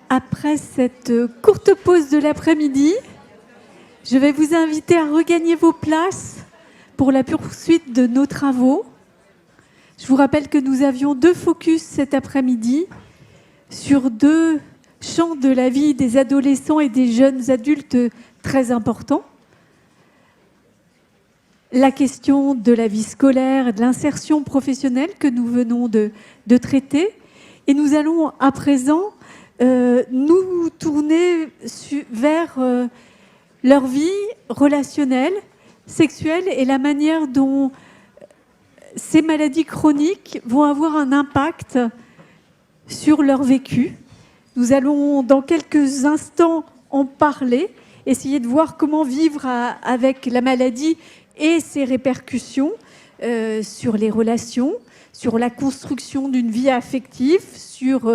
Après cette courte pause de l'après-midi, je vais vous inviter à regagner vos places pour la poursuite de nos travaux. Je vous rappelle que nous avions 2 focus cet après-midi sur 2 champs de la vie des adolescents et des jeunes adultes très importants. La question de la vie scolaire et de l'insertion professionnelle que nous venons de traiter. Et nous allons à présent nous tourner vers leur vie relationnelle, sexuelle et la manière dont ces maladies chroniques vont avoir un impact sur leur vécu. Nous allons dans quelques instants en parler, essayer de voir comment vivre avec la maladie et ses répercussions sur les relations, sur la construction d'une vie affective, sur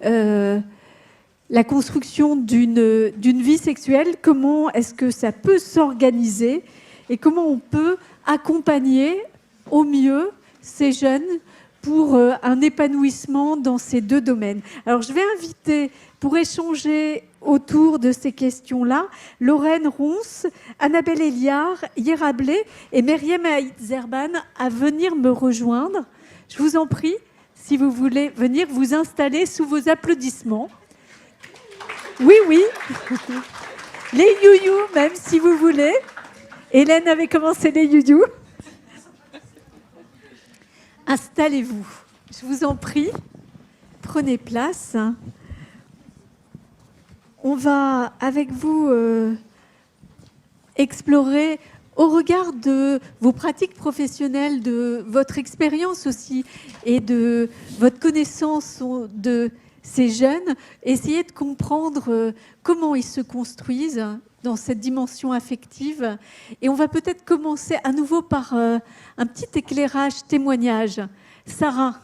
la construction d'une vie sexuelle, comment est-ce que ça peut s'organiser et comment on peut accompagner au mieux ces jeunes pour un épanouissement dans ces 2 domaines. Alors, je vais inviter, pour échanger autour de ces questions-là, Lorraine Ronce, Annabelle Eliard, Yera Blé et Myriam Zerban à venir me rejoindre. Je vous en prie, si vous voulez venir vous installer sous vos applaudissements. Oui, oui. Les youyou, même, si vous voulez. Hélène avait commencé les youyou. Installez-vous, je vous en prie, prenez place. On va, avec vous, explorer, au regard de vos pratiques professionnelles, de votre expérience aussi, et de votre connaissance de ces jeunes, essayer de comprendre comment ils se construisent dans cette dimension affective. Et on va peut-être commencer à nouveau par un petit éclairage, témoignage. Sarah,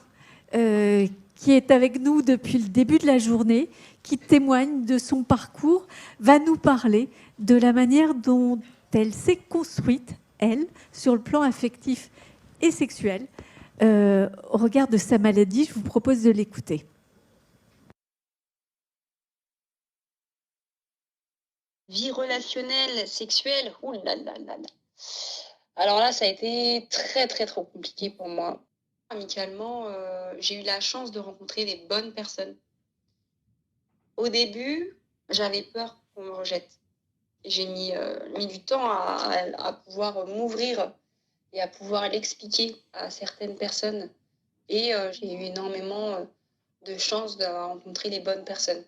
qui est avec nous depuis le début de la journée, qui témoigne de son parcours, va nous parler de la manière dont elle s'est construite, elle, sur le plan affectif et sexuel. Au regard de sa maladie, je vous propose de l'écouter. Vie relationnelle, sexuelle, oulala. Alors là, ça a été très, très, trop compliqué pour moi. Amicalement, j'ai eu la chance de rencontrer des bonnes personnes. Au début, j'avais peur qu'on me rejette. J'ai mis du temps à pouvoir m'ouvrir et à pouvoir l'expliquer à certaines personnes. Et j'ai eu énormément de chance d'avoir rencontré les bonnes personnes.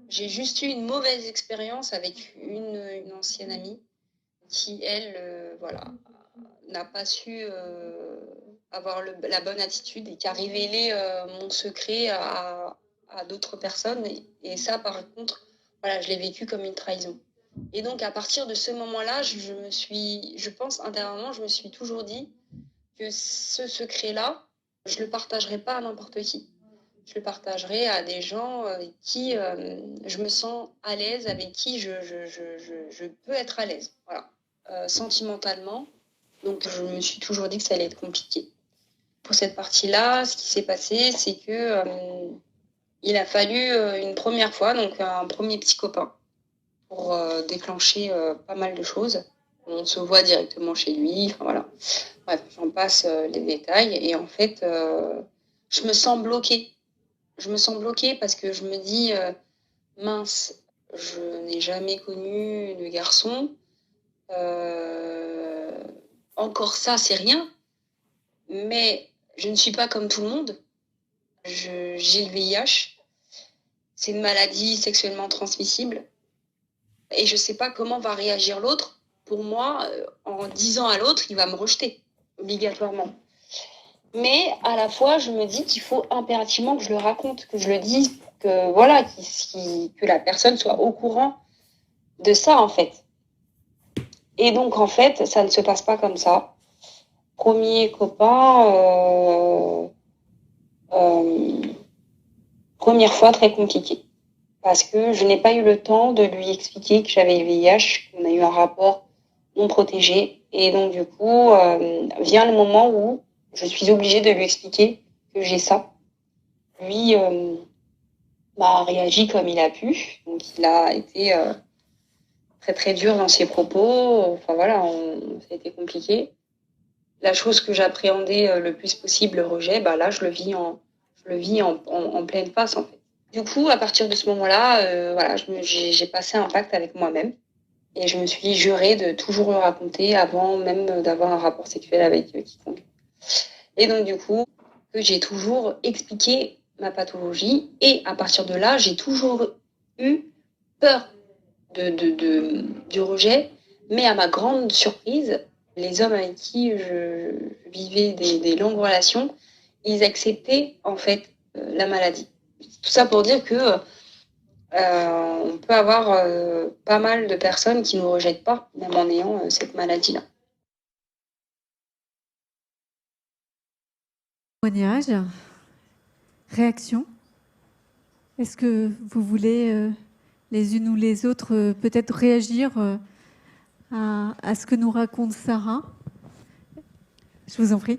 J'ai juste eu une mauvaise expérience avec une ancienne amie qui, elle, n'a pas su avoir la bonne attitude et qui a révélé mon secret à d'autres personnes. Et ça, par contre, je l'ai vécu comme une trahison. Et donc, à partir de ce moment-là, je pense intérieurement, je me suis toujours dit que ce secret-là, je ne le partagerai pas à n'importe qui. Je le partagerai à des gens avec qui je me sens à l'aise, avec qui je peux être à l'aise, sentimentalement. Donc, je me suis toujours dit que ça allait être compliqué. Pour cette partie-là, ce qui s'est passé, c'est que il a fallu une première fois, donc un premier petit copain, pour déclencher pas mal de choses. On se voit directement chez lui, Bref, j'en passe les détails. Et en fait, je me sens bloquée. Je me sens bloquée parce que je me dis, mince, je n'ai jamais connu de garçon. Encore ça, c'est rien. Mais je ne suis pas comme tout le monde. J'ai le VIH. C'est une maladie sexuellement transmissible. Et je ne sais pas comment va réagir l'autre. Pour moi, en disant à l'autre, il va me rejeter, obligatoirement. Mais à la fois, je me dis qu'il faut impérativement que je le raconte, que je le dise, que la personne soit au courant de ça, en fait. Et donc, en fait, ça ne se passe pas comme ça. Premier copain, première fois très compliqué. Parce que je n'ai pas eu le temps de lui expliquer que j'avais le VIH, qu'on a eu un rapport non protégé. Et donc, du coup, vient le moment où je suis obligée de lui expliquer que j'ai ça. Lui réagi comme il a pu. Donc, il a été très, très dur dans ses propos. Enfin, voilà, ça a été compliqué. La chose que j'appréhendais le plus possible, le rejet, là, je le vis en pleine face, en fait. Du coup, à partir de ce moment-là, voilà, j'ai passé un pacte avec moi-même. Et je me suis jurée de toujours le raconter avant même d'avoir un rapport sexuel avec quiconque. Et donc, du coup, j'ai toujours expliqué ma pathologie. Et à partir de là, j'ai toujours eu peur du rejet. Mais à ma grande surprise, les hommes avec qui je vivais des longues relations, ils acceptaient en fait la maladie. Tout ça pour dire que on peut avoir pas mal de personnes qui ne nous rejettent pas, même en ayant cette maladie-là. Témoignage, réaction. Est-ce que vous voulez, les unes ou les autres, peut-être réagir à ce que nous raconte Sarah? Je vous en prie.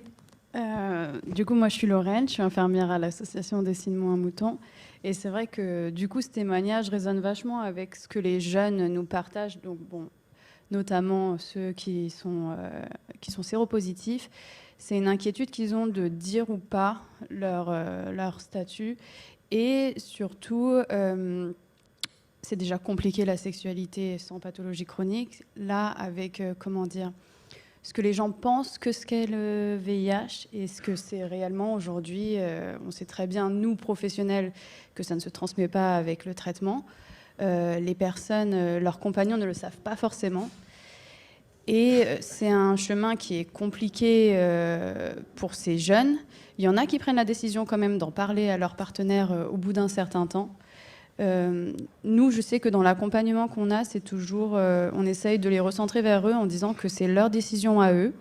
Du coup, moi, je suis Lorraine, je suis infirmière à l'association Dessine-moi un mouton. Et c'est vrai que, du coup, ce témoignage résonne vachement avec ce que les jeunes nous partagent, donc, bon, notamment ceux qui sont séropositifs. C'est une inquiétude qu'ils ont de dire ou pas leur statut. Et surtout, c'est déjà compliqué la sexualité sans pathologie chronique. Là, avec, comment dire, ce que les gens pensent que ce qu'est le VIH et ce que c'est réellement aujourd'hui. On sait très bien, nous, professionnels, que ça ne se transmet pas avec le traitement. Les personnes, leurs compagnons ne le savent pas forcément. Et c'est un chemin qui est compliqué pour ces jeunes. Il y en a qui prennent la décision quand même d'en parler à leur partenaire au bout d'un certain temps. Nous, je sais que dans l'accompagnement qu'on a, c'est toujours, on essaye de les recentrer vers eux en disant que c'est leur décision à eux,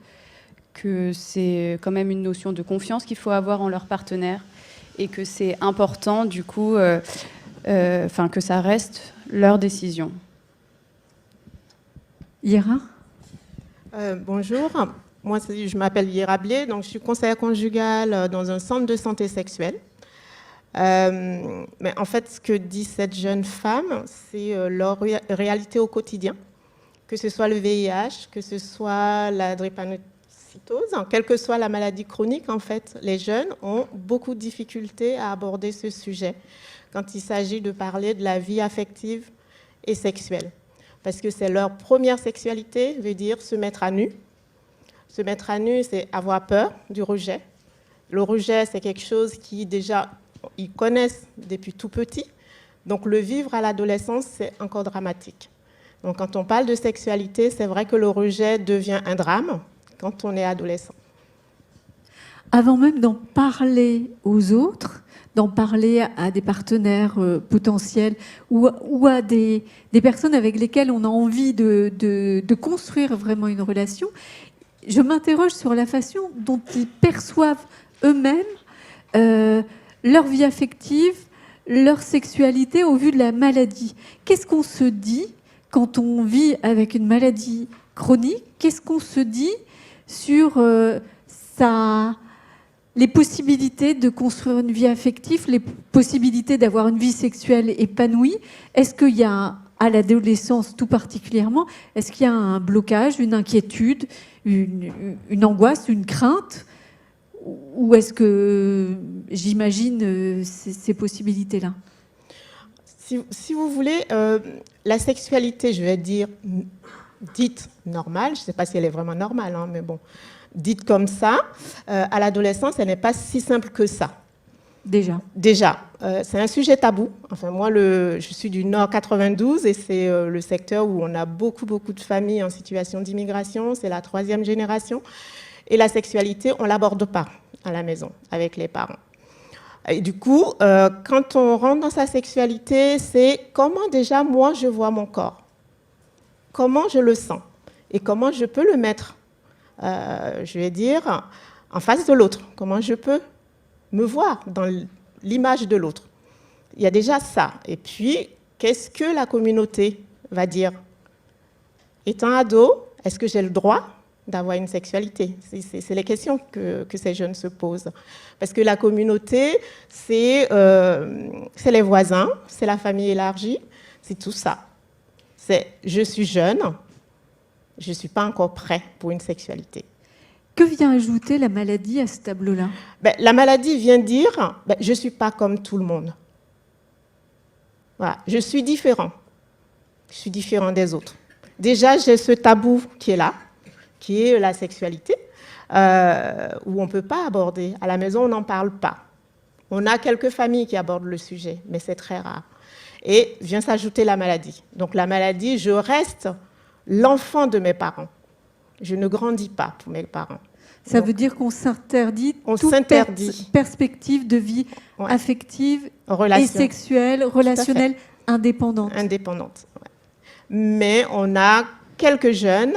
que c'est quand même une notion de confiance qu'il faut avoir en leur partenaire et que c'est important, du coup, que ça reste leur décision. Yera? Bonjour, moi je m'appelle Yera Blé, donc je suis conseillère conjugale dans un centre de santé sexuelle. Mais en fait, ce que dit cette jeune femme, c'est leur réalité au quotidien, que ce soit le VIH, que ce soit la drépanocytose, quelle que soit la maladie chronique, en fait, les jeunes ont beaucoup de difficultés à aborder ce sujet quand il s'agit de parler de la vie affective et sexuelle. Parce que c'est leur première sexualité, veut dire se mettre à nu. Se mettre à nu, c'est avoir peur du rejet. Le rejet, c'est quelque chose qui déjà, ils connaissent depuis tout petit. Donc le vivre à l'adolescence, c'est encore dramatique. Donc quand on parle de sexualité, c'est vrai que le rejet devient un drame quand on est adolescent. Avant même d'en parler aux autres, d'en parler à des partenaires potentiels ou à des personnes avec lesquelles on a envie de construire vraiment une relation, je m'interroge sur la façon dont ils perçoivent eux-mêmes leur vie affective, leur sexualité au vu de la maladie. Qu'est-ce qu'on se dit quand on vit avec une maladie chronique? Qu'est-ce qu'on se dit sur les possibilités de construire une vie affective, les possibilités d'avoir une vie sexuelle épanouie? Est-ce qu'il y a, à l'adolescence tout particulièrement, est-ce qu'il y a un blocage, une inquiétude, une angoisse, une crainte? Ou est-ce que j'imagine ces possibilités-là? Si vous voulez, la sexualité, je vais dire, dite normale, je ne sais pas si elle est vraiment normale, mais bon, dite comme ça, à l'adolescence, elle n'est pas si simple que ça. Déjà, c'est un sujet tabou. Enfin, moi, je suis du Nord 92 et c'est le secteur où on a beaucoup de familles en situation d'immigration. C'est la 3e génération. Et la sexualité, on ne l'aborde pas à la maison avec les parents. Et du coup, quand on rentre dans sa sexualité, c'est comment déjà moi je vois mon corps, comment je le sens et comment je peux le mettre, je vais dire, en face de l'autre, comment je peux me voir dans l'image de l'autre. Il y a déjà ça. Et puis, qu'est-ce que la communauté va dire? Étant ado, est-ce que j'ai le droit d'avoir une sexualité? C'est les questions que ces jeunes se posent. Parce que la communauté, c'est les voisins, c'est la famille élargie, c'est tout ça. C'est je suis jeune, je ne suis pas encore prêt pour une sexualité. Que vient ajouter la maladie à ce tableau-là? La maladie vient dire je ne suis pas comme tout le monde. Voilà, je suis différent. Je suis différent des autres. Déjà, j'ai ce tabou qui est là, qui est la sexualité, où on ne peut pas aborder. À la maison, on n'en parle pas. On a quelques familles qui abordent le sujet, mais c'est très rare. Et vient s'ajouter la maladie. Donc la maladie, je reste l'enfant de mes parents. Je ne grandis pas pour mes parents. Ça veut dire qu'on s'interdit toute perspective de vie affective et sexuelle, relationnelle, indépendante. Indépendante, ouais. Mais on a quelques jeunes,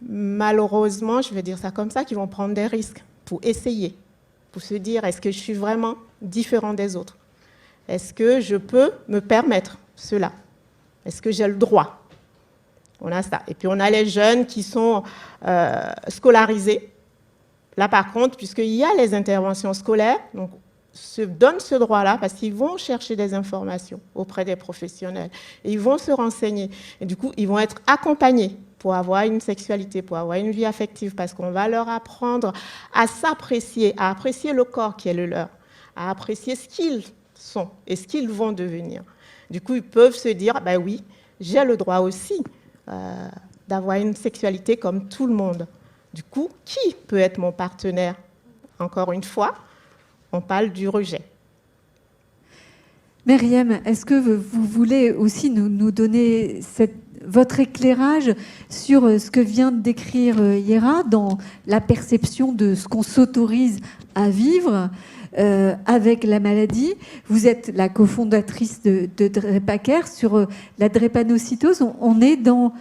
malheureusement, je vais dire ça comme ça, qui vont prendre des risques pour essayer, pour se dire, est-ce que je suis vraiment différent des autres? Est-ce que je peux me permettre cela? Est-ce que j'ai le droit? On a ça. Et puis on a les jeunes qui sont scolarisés. Là, par contre, puisqu'il y a les interventions scolaires, donc se donnent ce droit-là parce qu'ils vont chercher des informations auprès des professionnels et ils vont se renseigner. Et du coup, ils vont être accompagnés pour avoir une sexualité, pour avoir une vie affective, parce qu'on va leur apprendre à s'apprécier, à apprécier le corps qui est le leur, à apprécier ce qu'ils sont et ce qu'ils vont devenir. Du coup, ils peuvent se dire, oui, j'ai le droit aussi d'avoir une sexualité comme tout le monde. Du coup, qui peut être mon partenaire? Encore une fois, on parle du rejet. Myriam, est-ce que vous voulez aussi nous donner votre éclairage sur ce que vient de décrire Yera dans la perception de ce qu'on s'autorise à vivre avec la maladie? Vous êtes la cofondatrice de Drepacare sur la drépanocytose. On est dans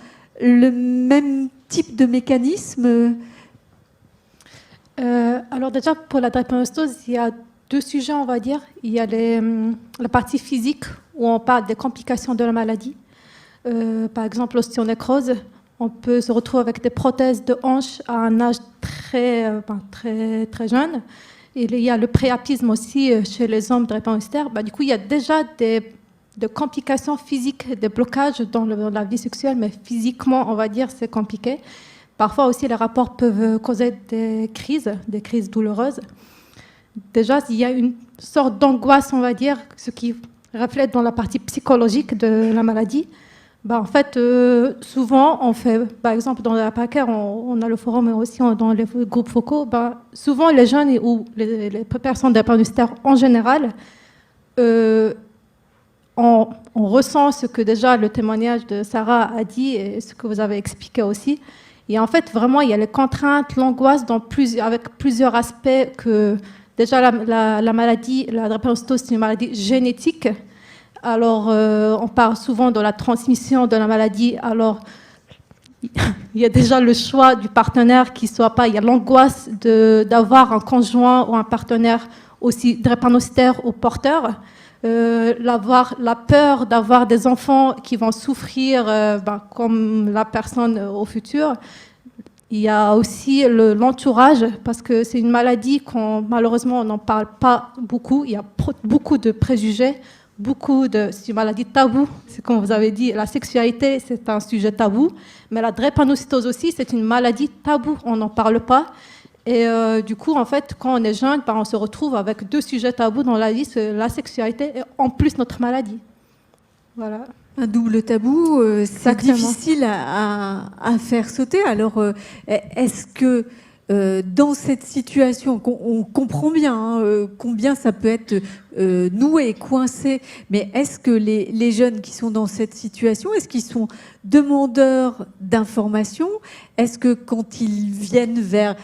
le même type de mécanisme? Alors déjà, pour la drépanocytose, il y a deux sujets, on va dire. Il y a la partie physique, où on parle des complications de la maladie. Par exemple, l'ostéonécrose, on peut se retrouver avec des prothèses de hanche à un âge très jeune. Et il y a le préapisme aussi chez les hommes drépanocytaires. Du coup, il y a déjà des complications physiques, des blocages dans la vie sexuelle, mais physiquement, on va dire, c'est compliqué. Parfois aussi, les rapports peuvent causer des crises douloureuses. Déjà, il y a une sorte d'angoisse, on va dire, ce qui reflète dans la partie psychologique de la maladie. En fait, souvent, on fait, par exemple, dans la Drepacare, on a le forum, mais aussi dans les groupes focaux, souvent, les jeunes ou les personnes drépanocytaires en général, on ressent ce que déjà le témoignage de Sarah a dit et ce que vous avez expliqué aussi. Et en fait, vraiment, il y a les contraintes, l'angoisse avec plusieurs aspects. Que déjà, la maladie, la drépanocytose, c'est une maladie génétique. Alors, on parle souvent de la transmission de la maladie. Alors, il y a déjà le choix du partenaire qui soit pas. Il y a l'angoisse d'avoir un conjoint ou un partenaire aussi drépanocytaire ou porteur. La peur d'avoir des enfants qui vont souffrir comme la personne au futur. Il y a aussi l'entourage, parce que c'est une maladie malheureusement on n'en parle pas beaucoup. Il y a beaucoup de préjugés, c'est une maladie taboue. C'est comme vous avez dit, la sexualité c'est un sujet tabou, mais la drépanocytose aussi c'est une maladie taboue, on n'en parle pas. Et du coup, en fait, quand on est jeune, on se retrouve avec deux sujets tabous dans la vie, c'est la sexualité et en plus notre maladie. Voilà. Un double tabou, c'est difficile à faire sauter. Alors, est-ce que dans cette situation, on comprend bien combien ça peut être noué, coincé, mais est-ce que les jeunes qui sont dans cette situation, est-ce qu'ils sont demandeurs d'informations? Est-ce que quand ils viennent vers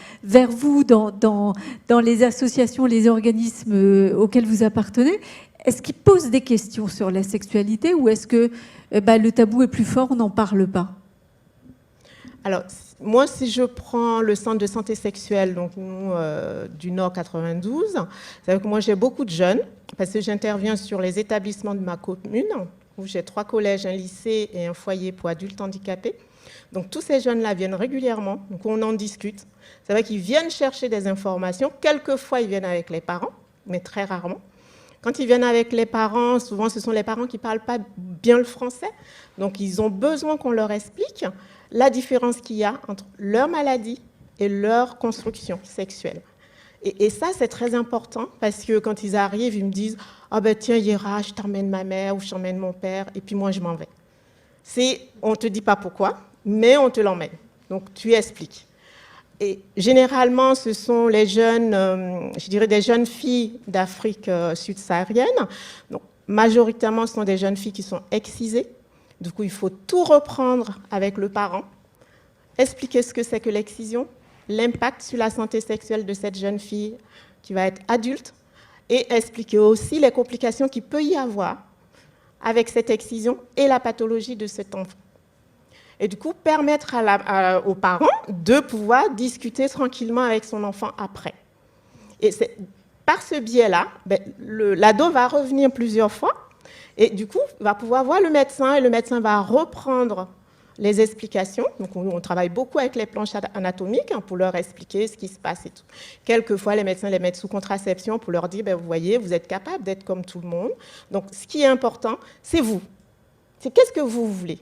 vous dans les associations, les organismes auxquels vous appartenez, est-ce qu'ils posent des questions sur la sexualité ou est-ce que le tabou est plus fort, on n'en parle pas? Alors, moi, si je prends le centre de santé sexuelle, donc nous, du Nord 92, c'est que moi, j'ai beaucoup de jeunes, parce que j'interviens sur les établissements de ma commune, où j'ai 3 collèges, un lycée et un foyer pour adultes handicapés. Donc tous ces jeunes-là viennent régulièrement, donc on en discute. C'est vrai qu'ils viennent chercher des informations, quelquefois ils viennent avec les parents, mais très rarement. Quand ils viennent avec les parents, souvent ce sont les parents qui ne parlent pas bien le français, donc ils ont besoin qu'on leur explique la différence qu'il y a entre leur maladie et leur construction sexuelle. Et ça, c'est très important, parce que quand ils arrivent, ils me disent « Ah ben tiens, Yera, je t'emmène ma mère ou je t'emmène mon père, et puis moi je m'en vais. » On ne te dit pas pourquoi, mais on te l'emmène. Donc tu expliques. Et généralement, ce sont les jeunes, je dirais des jeunes filles d'Afrique subsaharienne. Donc, majoritairement, ce sont des jeunes filles qui sont excisées. Du coup, il faut tout reprendre avec le parent, expliquer ce que c'est que l'excision, l'impact sur la santé sexuelle de cette jeune fille qui va être adulte, et expliquer aussi les complications qu'il peut y avoir avec cette excision et la pathologie de cet enfant. Et du coup, permettre aux parents de pouvoir discuter tranquillement avec son enfant après. Et par ce biais-là, l'ado va revenir plusieurs fois, et du coup, il va pouvoir voir le médecin, et le médecin va reprendre les explications. Donc, on travaille beaucoup avec les planches anatomiques pour leur expliquer ce qui se passe et tout. Quelquefois, les médecins les mettent sous contraception pour leur dire, vous voyez, vous êtes capable d'être comme tout le monde. Donc, ce qui est important, c'est vous. C'est qu'est-ce que vous voulez?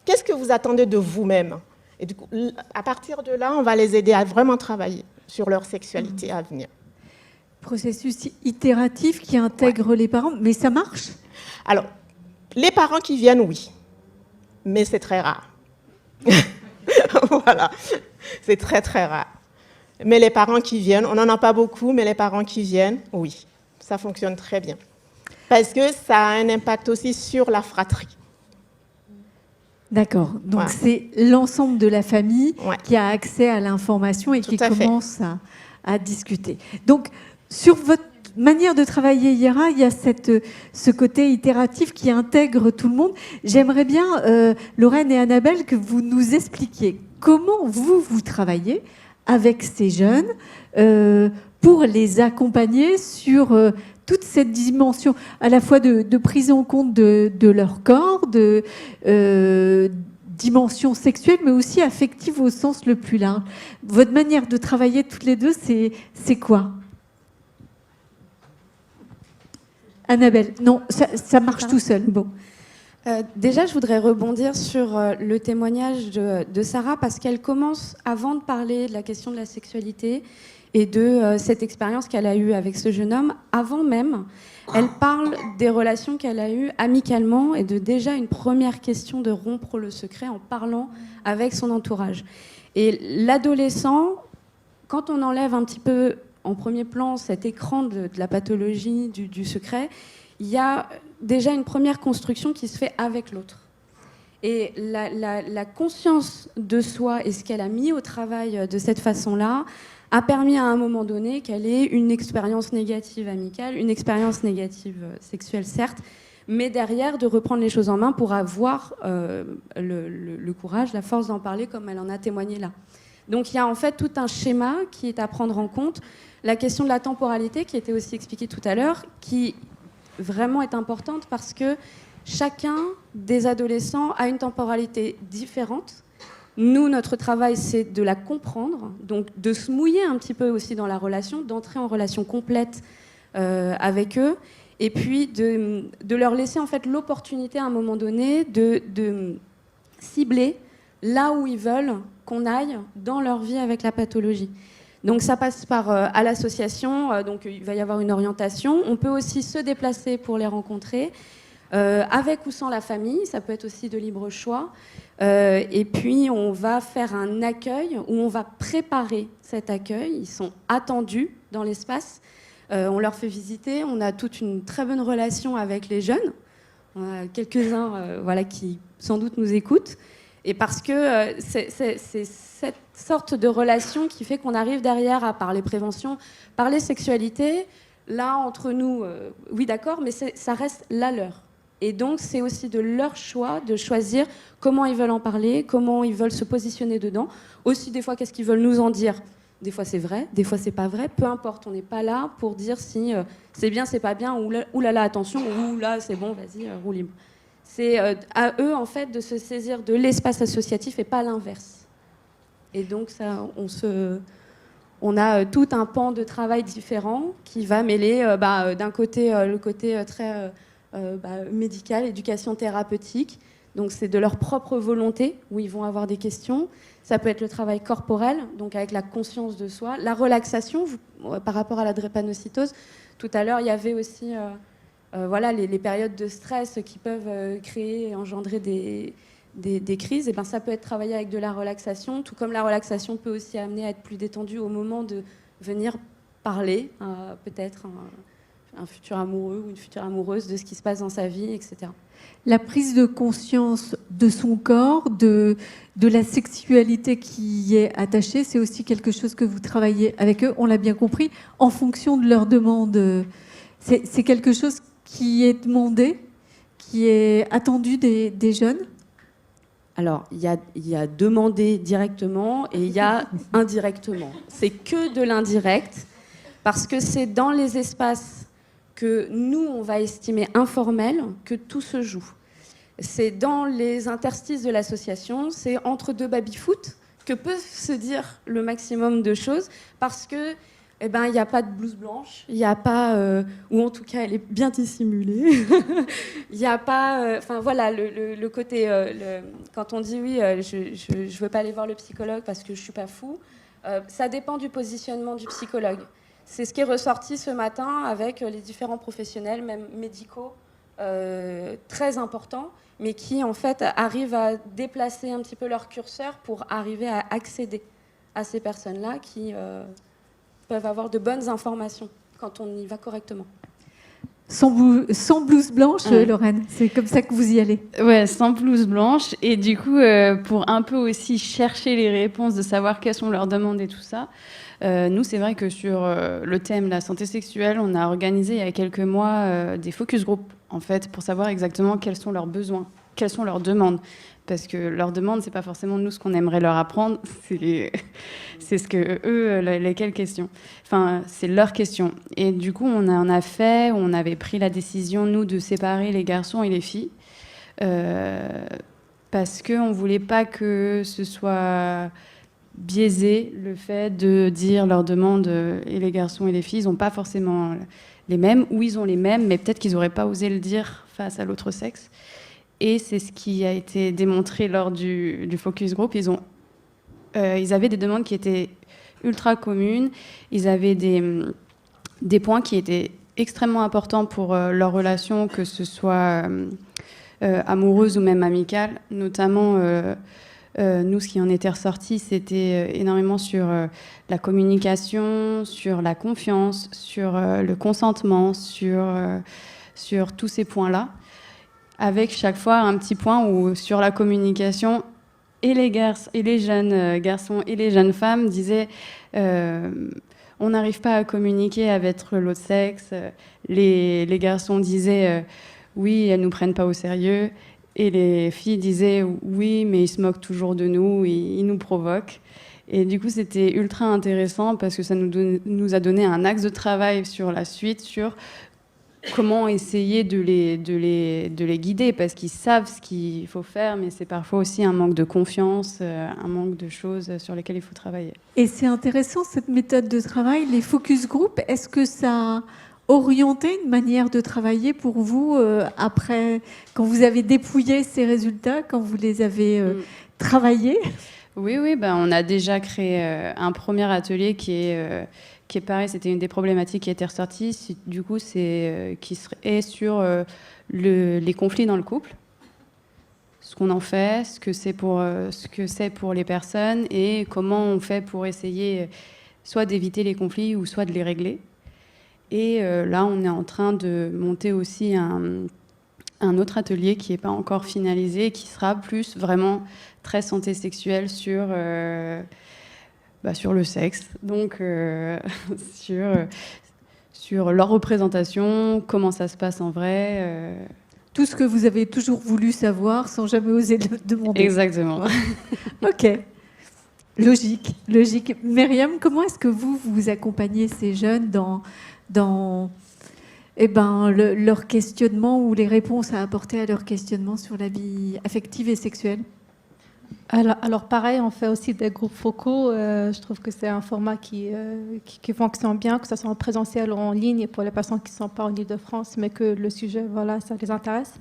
Qu'est-ce que vous attendez de vous-même? Et du coup, à partir de là, on va les aider à vraiment travailler sur leur sexualité à venir. Processus itératif qui intègre les parents, mais ça marche? Alors, les parents qui viennent, oui, mais c'est très rare. Voilà, c'est très, très rare. Mais les parents qui viennent, on n'en a pas beaucoup, mais les parents qui viennent, oui, ça fonctionne très bien. Parce que ça a un impact aussi sur la fratrie. D'accord. Donc, c'est l'ensemble de la famille qui a accès à l'information et qui commence à discuter. Donc, sur votre manière de travailler, Yera, il y a ce côté itératif qui intègre tout le monde. J'aimerais bien, Lorraine et Annabelle, que vous nous expliquiez comment vous travaillez avec ces jeunes pour les accompagner sur toute cette dimension à la fois de prise en compte de leur corps, de dimension sexuelle, mais aussi affective au sens le plus large. Votre manière de travailler toutes les deux, c'est quoi? Annabelle? Non, ça marche tout seul. Bon. Déjà, je voudrais rebondir sur le témoignage de Sarah, parce qu'elle commence, avant de parler de la question de la sexualité et de cette expérience qu'elle a eue avec ce jeune homme, avant même, elle parle des relations qu'elle a eues amicalement et de déjà une première question de rompre le secret en parlant avec son entourage. Et l'adolescent, quand on enlève un petit peu en premier plan cet écran de la pathologie, du secret, il y a déjà une première construction qui se fait avec l'autre. Et la conscience de soi et ce qu'elle a mis au travail de cette façon-là a permis à un moment donné qu'elle ait une expérience négative amicale, une expérience négative sexuelle, certes, mais derrière de reprendre les choses en main pour avoir le courage, la force d'en parler comme elle en a témoigné là. Donc il y a en fait tout un schéma qui est à prendre en compte. La question de la temporalité, qui était aussi expliquée tout à l'heure, qui vraiment est importante parce que chacun des adolescents a une temporalité différente. Nous, notre travail, c'est de la comprendre, donc de se mouiller un petit peu aussi dans la relation, d'entrer en relation complète avec eux, et puis de leur laisser en fait l'opportunité à un moment donné de cibler là où ils veulent qu'on aille dans leur vie avec la pathologie. Donc ça passe par à l'association, donc il va y avoir une orientation. On peut aussi se déplacer pour les rencontrer, avec ou sans la famille, ça peut être aussi de libre choix. Et puis on va faire un accueil où on va préparer cet accueil. Ils sont attendus dans l'espace. On leur fait visiter. On a toute une très bonne relation avec les jeunes. On a quelques-uns qui sans doute nous écoutent. Et parce que c'est cette sorte de relation qui fait qu'on arrive derrière à parler prévention, parler sexualité. Là, entre nous, oui d'accord, mais ça reste la leur. Et donc, c'est aussi de leur choix de choisir comment ils veulent en parler, comment ils veulent se positionner dedans. Aussi, des fois, qu'est-ce qu'ils veulent nous en dire. Des fois, c'est vrai, des fois, c'est pas vrai. Peu importe, on n'est pas là pour dire si c'est bien, c'est pas bien, ou là, attention, ou là, c'est bon, vas-y, roue libre. C'est à eux, en fait, de se saisir de l'espace associatif et pas l'inverse. Et donc, ça, on a tout un pan de travail différent qui va mêler, d'un côté, le côté très médical, éducation thérapeutique. Donc, c'est de leur propre volonté où ils vont avoir des questions. Ça peut être le travail corporel, donc avec la conscience de soi. La relaxation, par rapport à la drépanocytose. Tout à l'heure, il y avait aussi les périodes de stress qui peuvent créer et engendrer des crises. Et ben, ça peut être travaillé avec de la relaxation, tout comme la relaxation peut aussi amener à être plus détendu au moment de venir parler, peut-être un futur amoureux ou une future amoureuse de ce qui se passe dans sa vie, etc. La prise de conscience de son corps, de la sexualité qui y est attachée, c'est aussi quelque chose que vous travaillez avec eux, on l'a bien compris, en fonction de leurs demandes. C'est quelque chose qui est demandé, qui est attendu des jeunes? Alors, il y a demandé directement et il y a indirectement. C'est que de l'indirect, parce que c'est dans les espaces que nous, on va estimer informels, que tout se joue. C'est dans les interstices de l'association, c'est entre deux baby-foot que peuvent se dire le maximum de choses, parce que il n'y a pas de blouse blanche, il n'y a pas, ou en tout cas elle est bien dissimulée, il n'y a pas, le côté, quand on dit oui, je ne veux pas aller voir le psychologue parce que je ne suis pas fou, ça dépend du positionnement du psychologue. C'est ce qui est ressorti ce matin avec les différents professionnels, même médicaux, très importants, mais qui en fait arrivent à déplacer un petit peu leur curseur pour arriver à accéder à ces personnes-là qui peuvent avoir de bonnes informations quand on y va correctement. Sans blouse blanche, Ouais. Lorraine, c'est comme ça que vous y allez. Ouais, sans blouse blanche. Et du coup, pour un peu aussi chercher les réponses, de savoir quelles sont leurs demandes et tout ça, nous, c'est vrai que sur le thème la santé sexuelle, on a organisé il y a quelques mois des focus group, en fait, pour savoir exactement quels sont leurs besoins, quelles sont leurs demandes. Parce que leurs demandes, c'est pas forcément nous ce qu'on aimerait leur apprendre, c'est ce que eux, lesquelles questions. Enfin, c'est leurs questions. Et du coup, on avait pris la décision, nous, de séparer les garçons et les filles, parce qu'on voulait pas que ce soit biaisé, le fait de dire leurs demandes, et les garçons et les filles, ils n'ont pas forcément les mêmes, ou ils ont les mêmes, mais peut-être qu'ils n'auraient pas osé le dire face à l'autre sexe. Et c'est ce qui a été démontré lors du focus group. Ils avaient des demandes qui étaient ultra communes. Ils avaient des points qui étaient extrêmement importants pour leur relation, que ce soit amoureuse ou même amicale. Notamment, nous, ce qui en était ressorti, c'était énormément sur la communication, sur la confiance, sur le consentement, sur tous ces points-là. Avec chaque fois un petit point où, sur la communication, et les jeunes garçons et les jeunes femmes disaient on n'arrive pas à communiquer avec l'autre sexe. Les garçons disaient oui, elles nous prennent pas au sérieux. Et les filles disaient oui, mais ils se moquent toujours de nous, ils nous provoquent. Et du coup, c'était ultra intéressant parce que ça nous a donné un axe de travail sur la suite, sur comment essayer de les guider, parce qu'ils savent ce qu'il faut faire, mais c'est parfois aussi un manque de confiance, un manque de choses sur lesquelles il faut travailler. Et c'est intéressant, cette méthode de travail, les focus group. Est-ce que ça a orienté une manière de travailler pour vous après, quand vous avez dépouillé ces résultats, quand vous les avez travaillés? Oui, on a déjà créé un premier atelier qui est pareil, c'était une des problématiques qui était ressortie. Du coup, qui est sur les conflits dans le couple, ce qu'on en fait, ce que c'est pour les personnes et comment on fait pour essayer soit d'éviter les conflits ou soit de les régler. Et là, on est en train de monter aussi un autre atelier qui n'est pas encore finalisé, qui sera plus vraiment très santé sexuelle sur le sexe, donc sur leur représentation, comment ça se passe en vrai. Tout ce que vous avez toujours voulu savoir sans jamais oser le demander. Exactement. Ok. Logique. Myriam, comment est-ce que vous accompagnez ces jeunes dans leur questionnement ou les réponses à apporter à leurs questionnements sur la vie affective et sexuelle. Alors pareil, on fait aussi des groupes focaux. Je trouve que c'est un format qui fonctionne bien, que ce soit en présentiel ou en ligne, pour les personnes qui ne sont pas en Île-de-France, mais que le sujet, voilà, ça les intéresse.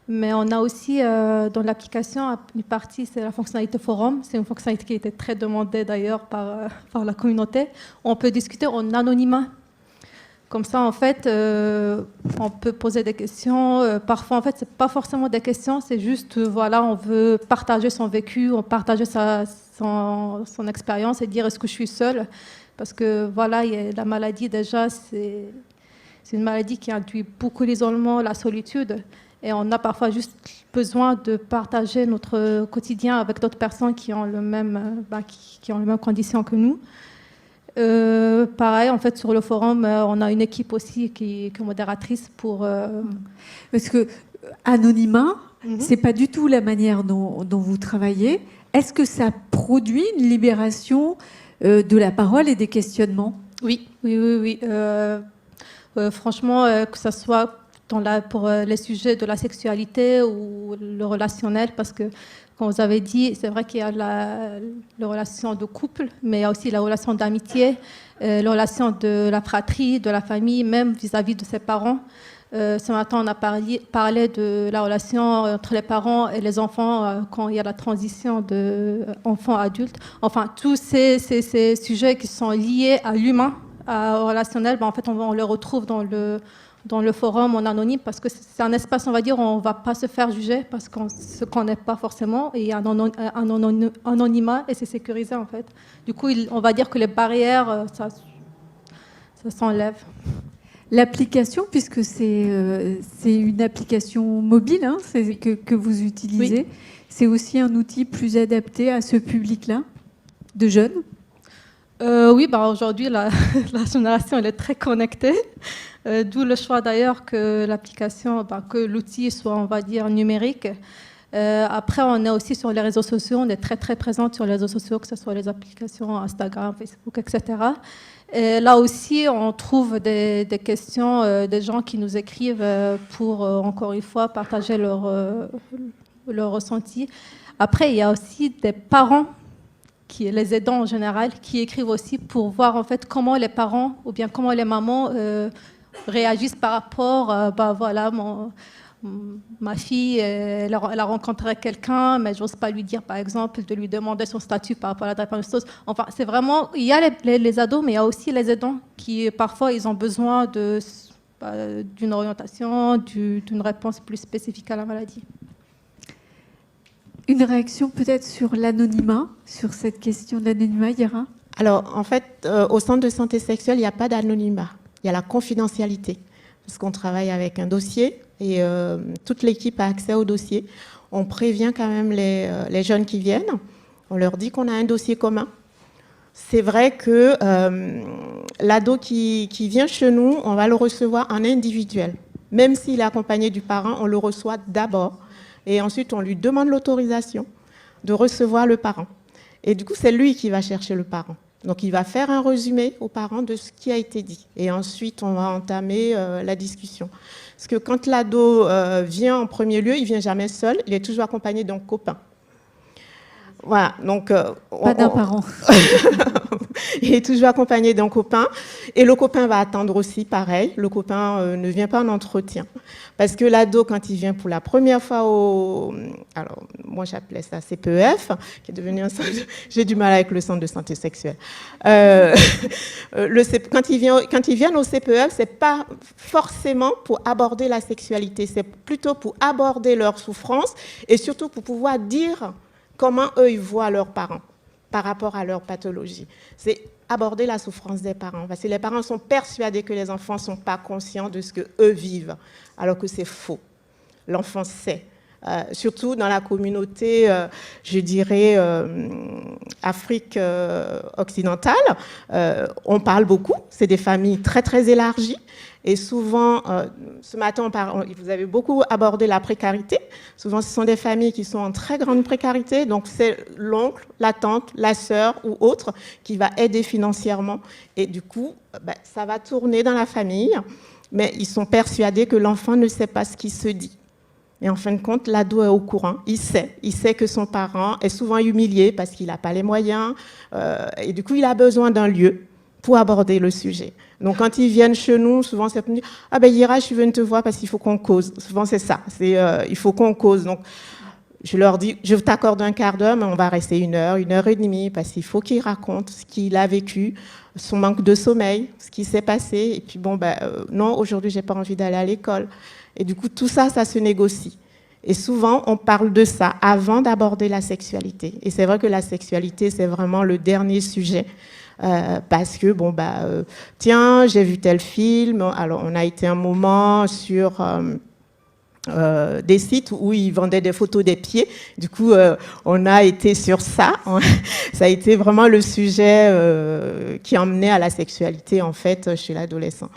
Mais on a aussi dans l'application une partie, c'est la fonctionnalité forum. C'est une fonctionnalité qui a été très demandée d'ailleurs par la communauté. On peut discuter en anonymat. Comme ça, en fait, on peut poser des questions. Parfois, en fait, c'est pas forcément des questions, c'est juste, voilà, on veut partager son vécu, on partage son expérience et dire est-ce que je suis seule. Parce que, voilà, la maladie, déjà, c'est une maladie qui induit beaucoup l'isolement, la solitude. Et on a parfois juste besoin de partager notre quotidien avec d'autres personnes qui ont les mêmes conditions que nous. Pareil, en fait, sur le forum, on a une équipe aussi qui est modératrice pour... Parce que anonymat, c'est pas du tout la manière dont vous travaillez. Est-ce que ça produit une libération de la parole et des questionnements? Oui. Franchement, que ce soit pour les sujets de la sexualité ou le relationnel, parce que, comme vous avez dit, c'est vrai qu'il y a la relation de couple, mais il y a aussi la relation d'amitié, la relation de la fratrie, de la famille, même vis-à-vis de ses parents. Ce matin, on a parlé de la relation entre les parents et les enfants quand il y a la transition de enfant-adulte. Enfin, tous ces sujets qui sont liés à l'humain, au relationnel, en fait, on les retrouve dans le forum en anonyme, parce que c'est un espace, on va dire, où on ne va pas se faire juger parce qu'on ne se connaît pas forcément, et il y a un anonymat et c'est sécurisé, en fait. Du coup, on va dire que les barrières, ça s'enlève. L'application, puisque c'est une application mobile que vous utilisez, c'est aussi un outil plus adapté à ce public-là, de jeunes? Oui, aujourd'hui, la génération, elle est très connectée. D'où le choix d'ailleurs que l'application, que l'outil soit, on va dire, numérique. Après, on est aussi sur les réseaux sociaux, on est très très présente sur les réseaux sociaux, que ce soit les applications Instagram, Facebook, etc. Et là aussi, on trouve des questions des gens qui nous écrivent pour, encore une fois, partager leur ressenti. Après, il y a aussi des parents, les aidants en général, qui écrivent aussi pour voir en fait comment les parents ou bien comment les mamans réagissent par rapport, voilà, ma fille, elle a rencontré quelqu'un, mais j'ose pas lui dire, par exemple, de lui demander son statut par rapport à la drépanocytose. Enfin, c'est vraiment, il y a les ados, mais il y a aussi les aidants qui, parfois, ils ont besoin d'une orientation, d'une réponse plus spécifique à la maladie. Une réaction peut-être sur l'anonymat, sur cette question de l'anonymat, Yara? Alors, en fait, au centre de santé sexuelle, il n'y a pas d'anonymat. Il y a la confidentialité, parce qu'on travaille avec un dossier et toute l'équipe a accès au dossier. On prévient quand même les jeunes qui viennent. On leur dit qu'on a un dossier commun. C'est vrai que l'ado qui vient chez nous, on va le recevoir en individuel. Même s'il est accompagné du parent, on le reçoit d'abord. Et ensuite, on lui demande l'autorisation de recevoir le parent. Et du coup, c'est lui qui va chercher le parent. Donc, il va faire un résumé aux parents de ce qui a été dit. Et ensuite, on va entamer la discussion. Parce que quand l'ado vient en premier lieu, il ne vient jamais seul, il est toujours accompagné d'un copain. Voilà, donc... pas d'un parent. Il est toujours accompagné d'un copain. Et le copain va attendre aussi, pareil. Le copain ne vient pas en entretien. Parce que l'ado, quand il vient pour la première fois alors, moi, j'appelais ça CPEF, qui est devenu un centre... J'ai du mal avec le centre de santé sexuelle. Quand ils viennent au CPEF, c'est pas forcément pour aborder la sexualité. C'est plutôt pour aborder leur souffrance et surtout pour pouvoir dire comment eux, ils voient leurs parents par rapport à leur pathologie. C'est aborder la souffrance des parents. Parce que les parents sont persuadés que les enfants ne sont pas conscients de ce qu'eux vivent, alors que c'est faux. L'enfant sait. Surtout dans la communauté, je dirais, Afrique occidentale, on parle beaucoup. C'est des familles très, très élargies. Et souvent, ce matin, vous avez beaucoup abordé la précarité. Souvent, ce sont des familles qui sont en très grande précarité. Donc, c'est l'oncle, la tante, la sœur ou autre qui va aider financièrement. Et du coup, ça va tourner dans la famille. mais ils sont persuadés que l'enfant ne sait pas ce qui se dit. Et en fin de compte, l'ado est au courant, il sait que son parent est souvent humilié parce qu'il n'a pas les moyens, et du coup, il a besoin d'un lieu pour aborder le sujet. Donc, quand ils viennent chez nous, souvent, c'est pour dire « Ah ben, Ira, je suis venue te voir parce qu'il faut qu'on cause. » Souvent, c'est ça, il faut qu'on cause. Donc, je leur dis « Je t'accorde un quart d'heure, mais on va rester 1 heure, 1h30, parce qu'il faut qu'il raconte ce qu'il a vécu, son manque de sommeil, ce qui s'est passé. Et puis, bon, non, aujourd'hui, j'ai pas envie d'aller à l'école. » Et du coup, tout ça, ça se négocie. Et souvent, on parle de ça avant d'aborder la sexualité. Et c'est vrai que la sexualité, c'est vraiment le dernier sujet. Parce que, tiens, j'ai vu tel film. Alors, on a été un moment sur des sites où ils vendaient des photos des pieds. Du coup, on a été sur ça. Ça a été vraiment le sujet qui emmenait à la sexualité, en fait, chez l'adolescent.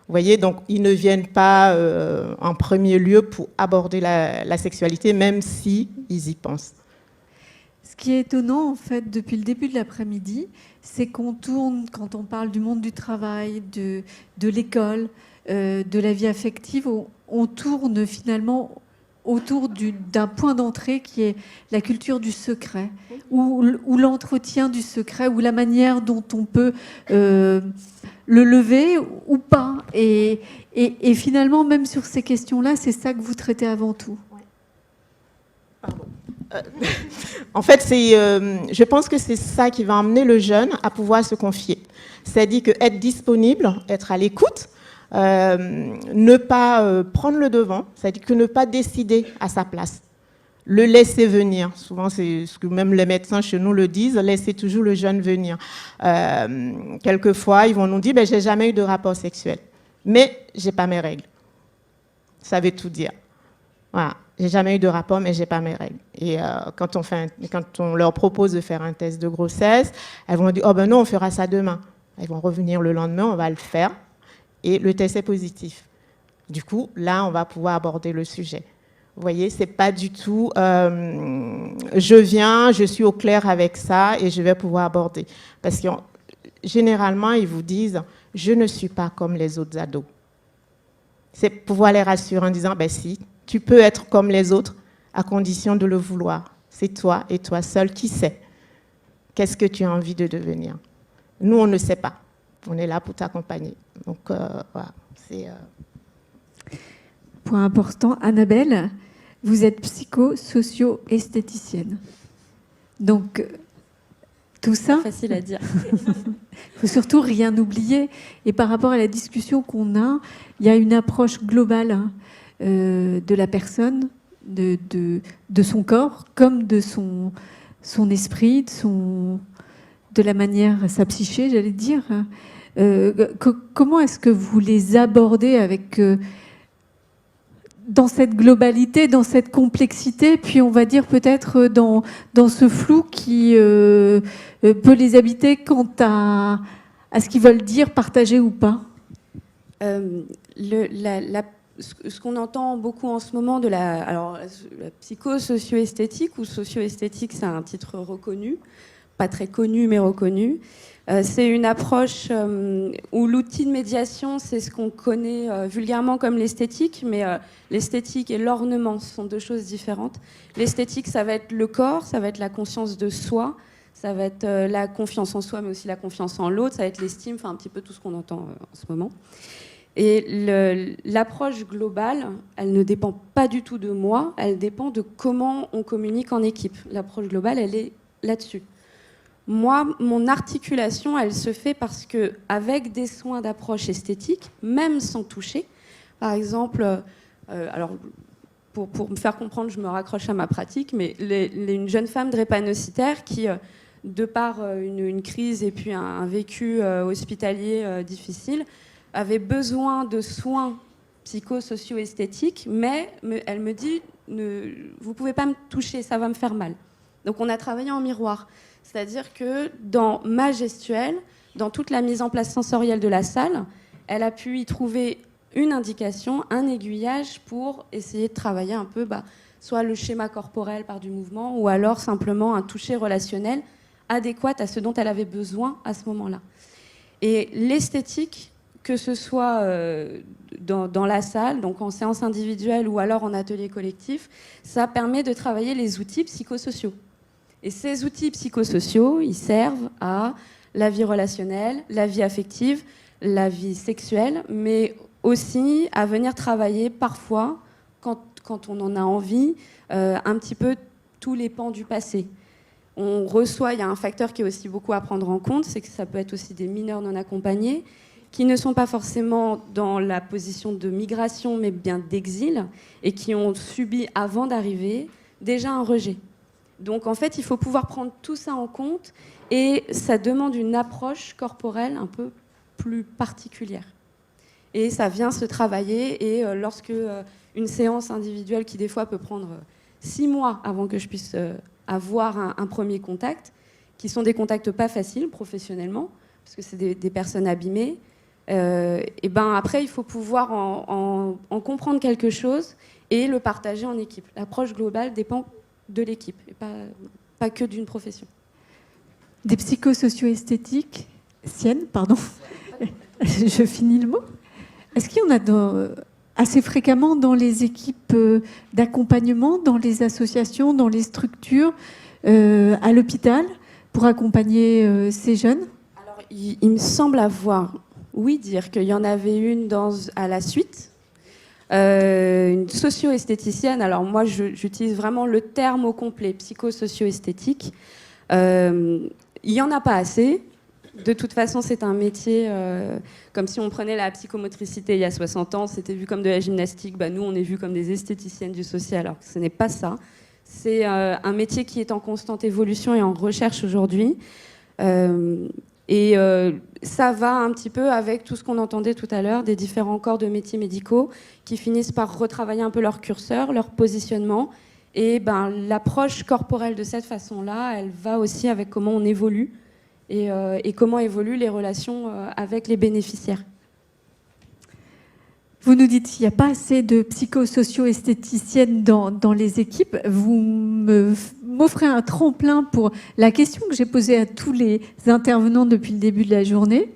Vous voyez, donc ils ne viennent pas en premier lieu pour aborder la sexualité, même si ils y pensent. Ce qui est étonnant, en fait, depuis le début de l'après-midi, c'est qu'on tourne, quand on parle du monde du travail, de l'école, de la vie affective, on tourne finalement autour d'un point d'entrée qui est la culture du secret, ou l'entretien du secret, ou la manière dont on peut le lever ou pas. Et finalement, même sur ces questions-là, c'est ça que vous traitez avant tout. Pardon. En fait, je pense que c'est ça qui va emmener le jeune à pouvoir se confier. C'est-à-dire qu'être disponible, être à l'écoute, ne pas prendre le devant, c'est-à-dire que ne pas décider à sa place. Le laisser venir. Souvent, c'est ce que même les médecins chez nous le disent, laisser toujours le jeune venir. Quelquefois, ils vont nous dire, j'ai jamais eu de rapport sexuel, mais j'ai pas mes règles. Ça veut tout dire. Voilà. J'ai jamais eu de rapport, mais j'ai pas mes règles. Et quand on leur propose de faire un test de grossesse, elles vont dire, non, on fera ça demain. Elles vont revenir le lendemain, on va le faire, et le test est positif. Du coup, là, on va pouvoir aborder le sujet. Vous voyez, c'est pas du tout, je viens, je suis au clair avec ça, et je vais pouvoir aborder. Parce que généralement, ils vous disent, je ne suis pas comme les autres ados. C'est pouvoir les rassurer en disant, si, tu peux être comme les autres à condition de le vouloir. C'est toi et toi seul qui sais. Qu'est-ce que tu as envie de devenir? Nous, on ne sait pas. On est là pour t'accompagner. Donc, voilà. Point important, Annabelle, vous êtes psycho-socio-esthéticienne. Donc, tout ça... Facile à dire. Il ne faut surtout rien oublier. Et par rapport à la discussion qu'on a, il y a une approche globale de la personne, de son corps, comme de son esprit, de la manière, sa psyché, j'allais dire. Comment est-ce que vous les abordez avec, dans cette globalité, dans cette complexité, puis on va dire peut-être dans ce flou qui peut les habiter quant à ce qu'ils veulent dire, partager ou pas? Ce qu'on entend beaucoup en ce moment de la psycho-socio-esthétique, ou socio-esthétique, c'est un titre reconnu, pas très connu, mais reconnu. C'est une approche où l'outil de médiation, c'est ce qu'on connaît vulgairement comme l'esthétique, mais l'esthétique et l'ornement sont deux choses différentes. L'esthétique, ça va être le corps, ça va être la conscience de soi, ça va être la confiance en soi, mais aussi la confiance en l'autre, ça va être l'estime, enfin un petit peu tout ce qu'on entend en ce moment. Et l'approche globale, elle ne dépend pas du tout de moi, elle dépend de comment on communique en équipe. L'approche globale, elle est là-dessus. Moi, mon articulation, elle se fait parce qu'avec des soins d'approche esthétique, même sans toucher, par exemple, alors pour me faire comprendre, je me raccroche à ma pratique, mais une jeune femme drépanocytaire qui, de par une crise et puis un vécu hospitalier difficile, avait besoin de soins psycho-socio-esthétiques, mais elle me dit, vous ne pouvez pas me toucher, ça va me faire mal. Donc on a travaillé en miroir. C'est-à-dire que dans ma gestuelle, dans toute la mise en place sensorielle de la salle, elle a pu y trouver une indication, un aiguillage pour essayer de travailler un peu soit le schéma corporel par du mouvement, ou alors simplement un toucher relationnel adéquat à ce dont elle avait besoin à ce moment-là. Et l'esthétique, que ce soit dans la salle, donc en séance individuelle ou alors en atelier collectif, ça permet de travailler les outils psychosociaux. Et ces outils psychosociaux, ils servent à la vie relationnelle, la vie affective, la vie sexuelle, mais aussi à venir travailler parfois, quand on en a envie, un petit peu tous les pans du passé. On reçoit, il y a un facteur qui est aussi beaucoup à prendre en compte, c'est que ça peut être aussi des mineurs non accompagnés, qui ne sont pas forcément dans la position de migration, mais bien d'exil, et qui ont subi, avant d'arriver, déjà un rejet. Donc en fait, il faut pouvoir prendre tout ça en compte, et ça demande une approche corporelle un peu plus particulière. Et ça vient se travailler, et lorsque une séance individuelle qui des fois peut prendre 6 mois avant que je puisse avoir un premier contact, qui sont des contacts pas faciles professionnellement, parce que c'est des personnes abîmées, et ben après il faut pouvoir en comprendre quelque chose et le partager en équipe. L'approche globale dépend de l'équipe, et pas que d'une profession. Des psychosocio-esthétiques, Sienne, pardon, je finis le mot. Est-ce qu'il y en a assez fréquemment dans les équipes d'accompagnement, dans les associations, dans les structures, à l'hôpital, pour accompagner ces jeunes? Alors, il me semble dire qu'il y en avait une à la suite, une socio-esthéticienne. Alors moi, j'utilise vraiment le terme au complet, psychosocio-esthétique. Il n'y en a pas assez. De toute façon, c'est un métier comme si on prenait la psychomotricité il y a 60 ans, c'était vu comme de la gymnastique. Bah, nous, on est vu comme des esthéticiennes du social, alors que ce n'est pas ça. C'est un métier qui est en constante évolution et en recherche aujourd'hui. Ça va un petit peu avec tout ce qu'on entendait tout à l'heure des différents corps de métiers médicaux qui finissent par retravailler un peu leur curseur, leur positionnement. Et l'approche corporelle de cette façon-là, elle va aussi avec comment on évolue et comment évoluent les relations avec les bénéficiaires. Vous nous dites qu'il n'y a pas assez de psychosocio-esthéticiennes dans les équipes. Vous m'offrez un tremplin pour la question que j'ai posée à tous les intervenants depuis le début de la journée.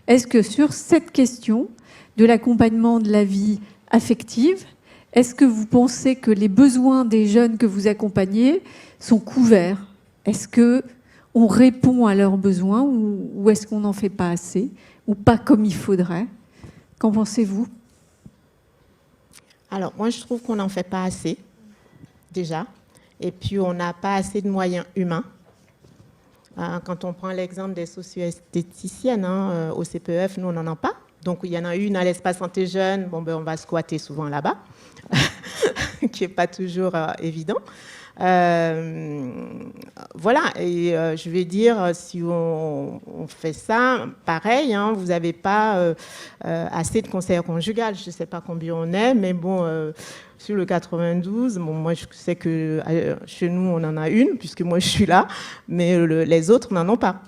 Est-ce que sur cette question de l'accompagnement de la vie affective, est-ce que vous pensez que les besoins des jeunes que vous accompagnez sont couverts? Est-ce qu'on répond à leurs besoins ou est-ce qu'on n'en fait pas assez ou pas comme il faudrait? Qu'en pensez-vous? Alors, moi, je trouve qu'on n'en fait pas assez, déjà. Et puis, on n'a pas assez de moyens humains. Quand on prend l'exemple des socio-esthéticiennes, au CPEF, nous, on n'en a pas. Donc, il y en a une à l'espace santé jeune. Bon, on va squatter souvent là-bas, qui n'est pas toujours évident. Voilà, et je vais dire, si on fait ça, pareil, vous n'avez pas assez de conseillers conjugales. Je ne sais pas combien on est, mais bon, sur le 92, moi je sais que chez nous on en a une, puisque moi je suis là, mais les autres n'en ont pas.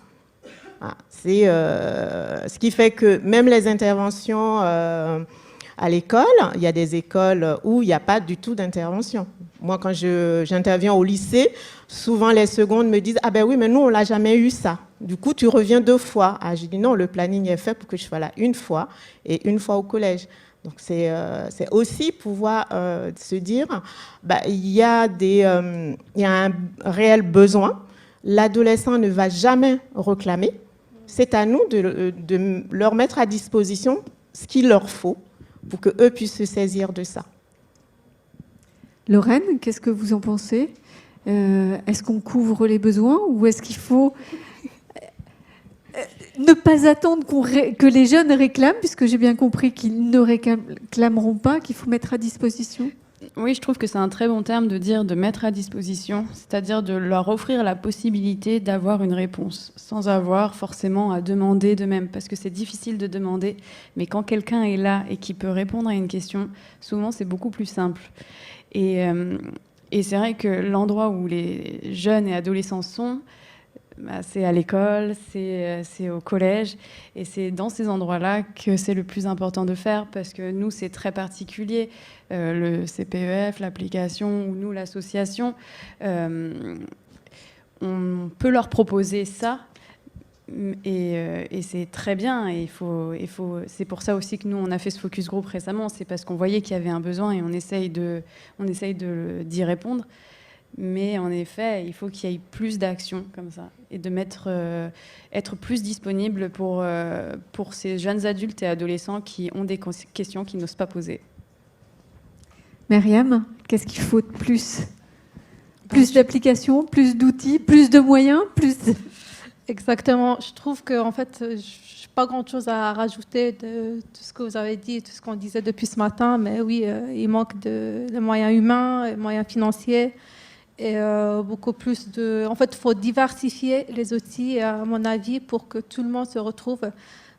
Voilà. C'est ce qui fait que même les interventions à l'école, il y a des écoles où il n'y a pas du tout d'intervention. Moi, quand j'interviens au lycée, souvent les secondes me disent « Ah ben oui, mais nous, on l'a jamais eu ça. Du coup, tu reviens 2 fois. » Ah, je dis « Non, le planning est fait pour que je sois là 1 fois et 1 fois au collège. » Donc, c'est aussi pouvoir se dire il y a un réel besoin. L'adolescent ne va jamais réclamer. C'est à nous de leur mettre à disposition ce qu'il leur faut pour qu'eux puissent se saisir de ça. Lorraine, qu'est-ce que vous en pensez? Est-ce qu'on couvre les besoins ou est-ce qu'il faut ne pas attendre que les jeunes réclament, puisque j'ai bien compris qu'ils ne réclameront pas, qu'il faut mettre à disposition? Oui, je trouve que c'est un très bon terme de dire de mettre à disposition, c'est-à-dire de leur offrir la possibilité d'avoir une réponse, sans avoir forcément à demander d'eux-mêmes, parce que c'est difficile de demander, mais quand quelqu'un est là et qui peut répondre à une question, souvent c'est beaucoup plus simple. Et c'est vrai que l'endroit où les jeunes et adolescents sont, c'est à l'école, c'est au collège, et c'est dans ces endroits-là que c'est le plus important de faire, parce que nous, c'est très particulier. Le CPEF, l'application, ou nous, l'association, on peut leur proposer ça, Et c'est très bien. Et c'est pour ça aussi que nous, on a fait ce focus group récemment. C'est parce qu'on voyait qu'il y avait un besoin et on essaye d'y répondre. Mais en effet, il faut qu'il y ait plus d'actions comme ça et de être plus disponible pour ces jeunes adultes et adolescents qui ont des questions qu'ils n'osent pas poser. Myriam, qu'est-ce qu'il faut de plus? Plus d'applications, plus d'outils, plus de moyens, plus... Exactement. Je trouve qu'en fait, je n'ai pas grand-chose à rajouter de tout ce que vous avez dit, tout ce qu'on disait depuis ce matin. Mais oui, il manque de moyens humains, de moyens financiers et beaucoup plus de... En fait, il faut diversifier les outils, à mon avis, pour que tout le monde se retrouve.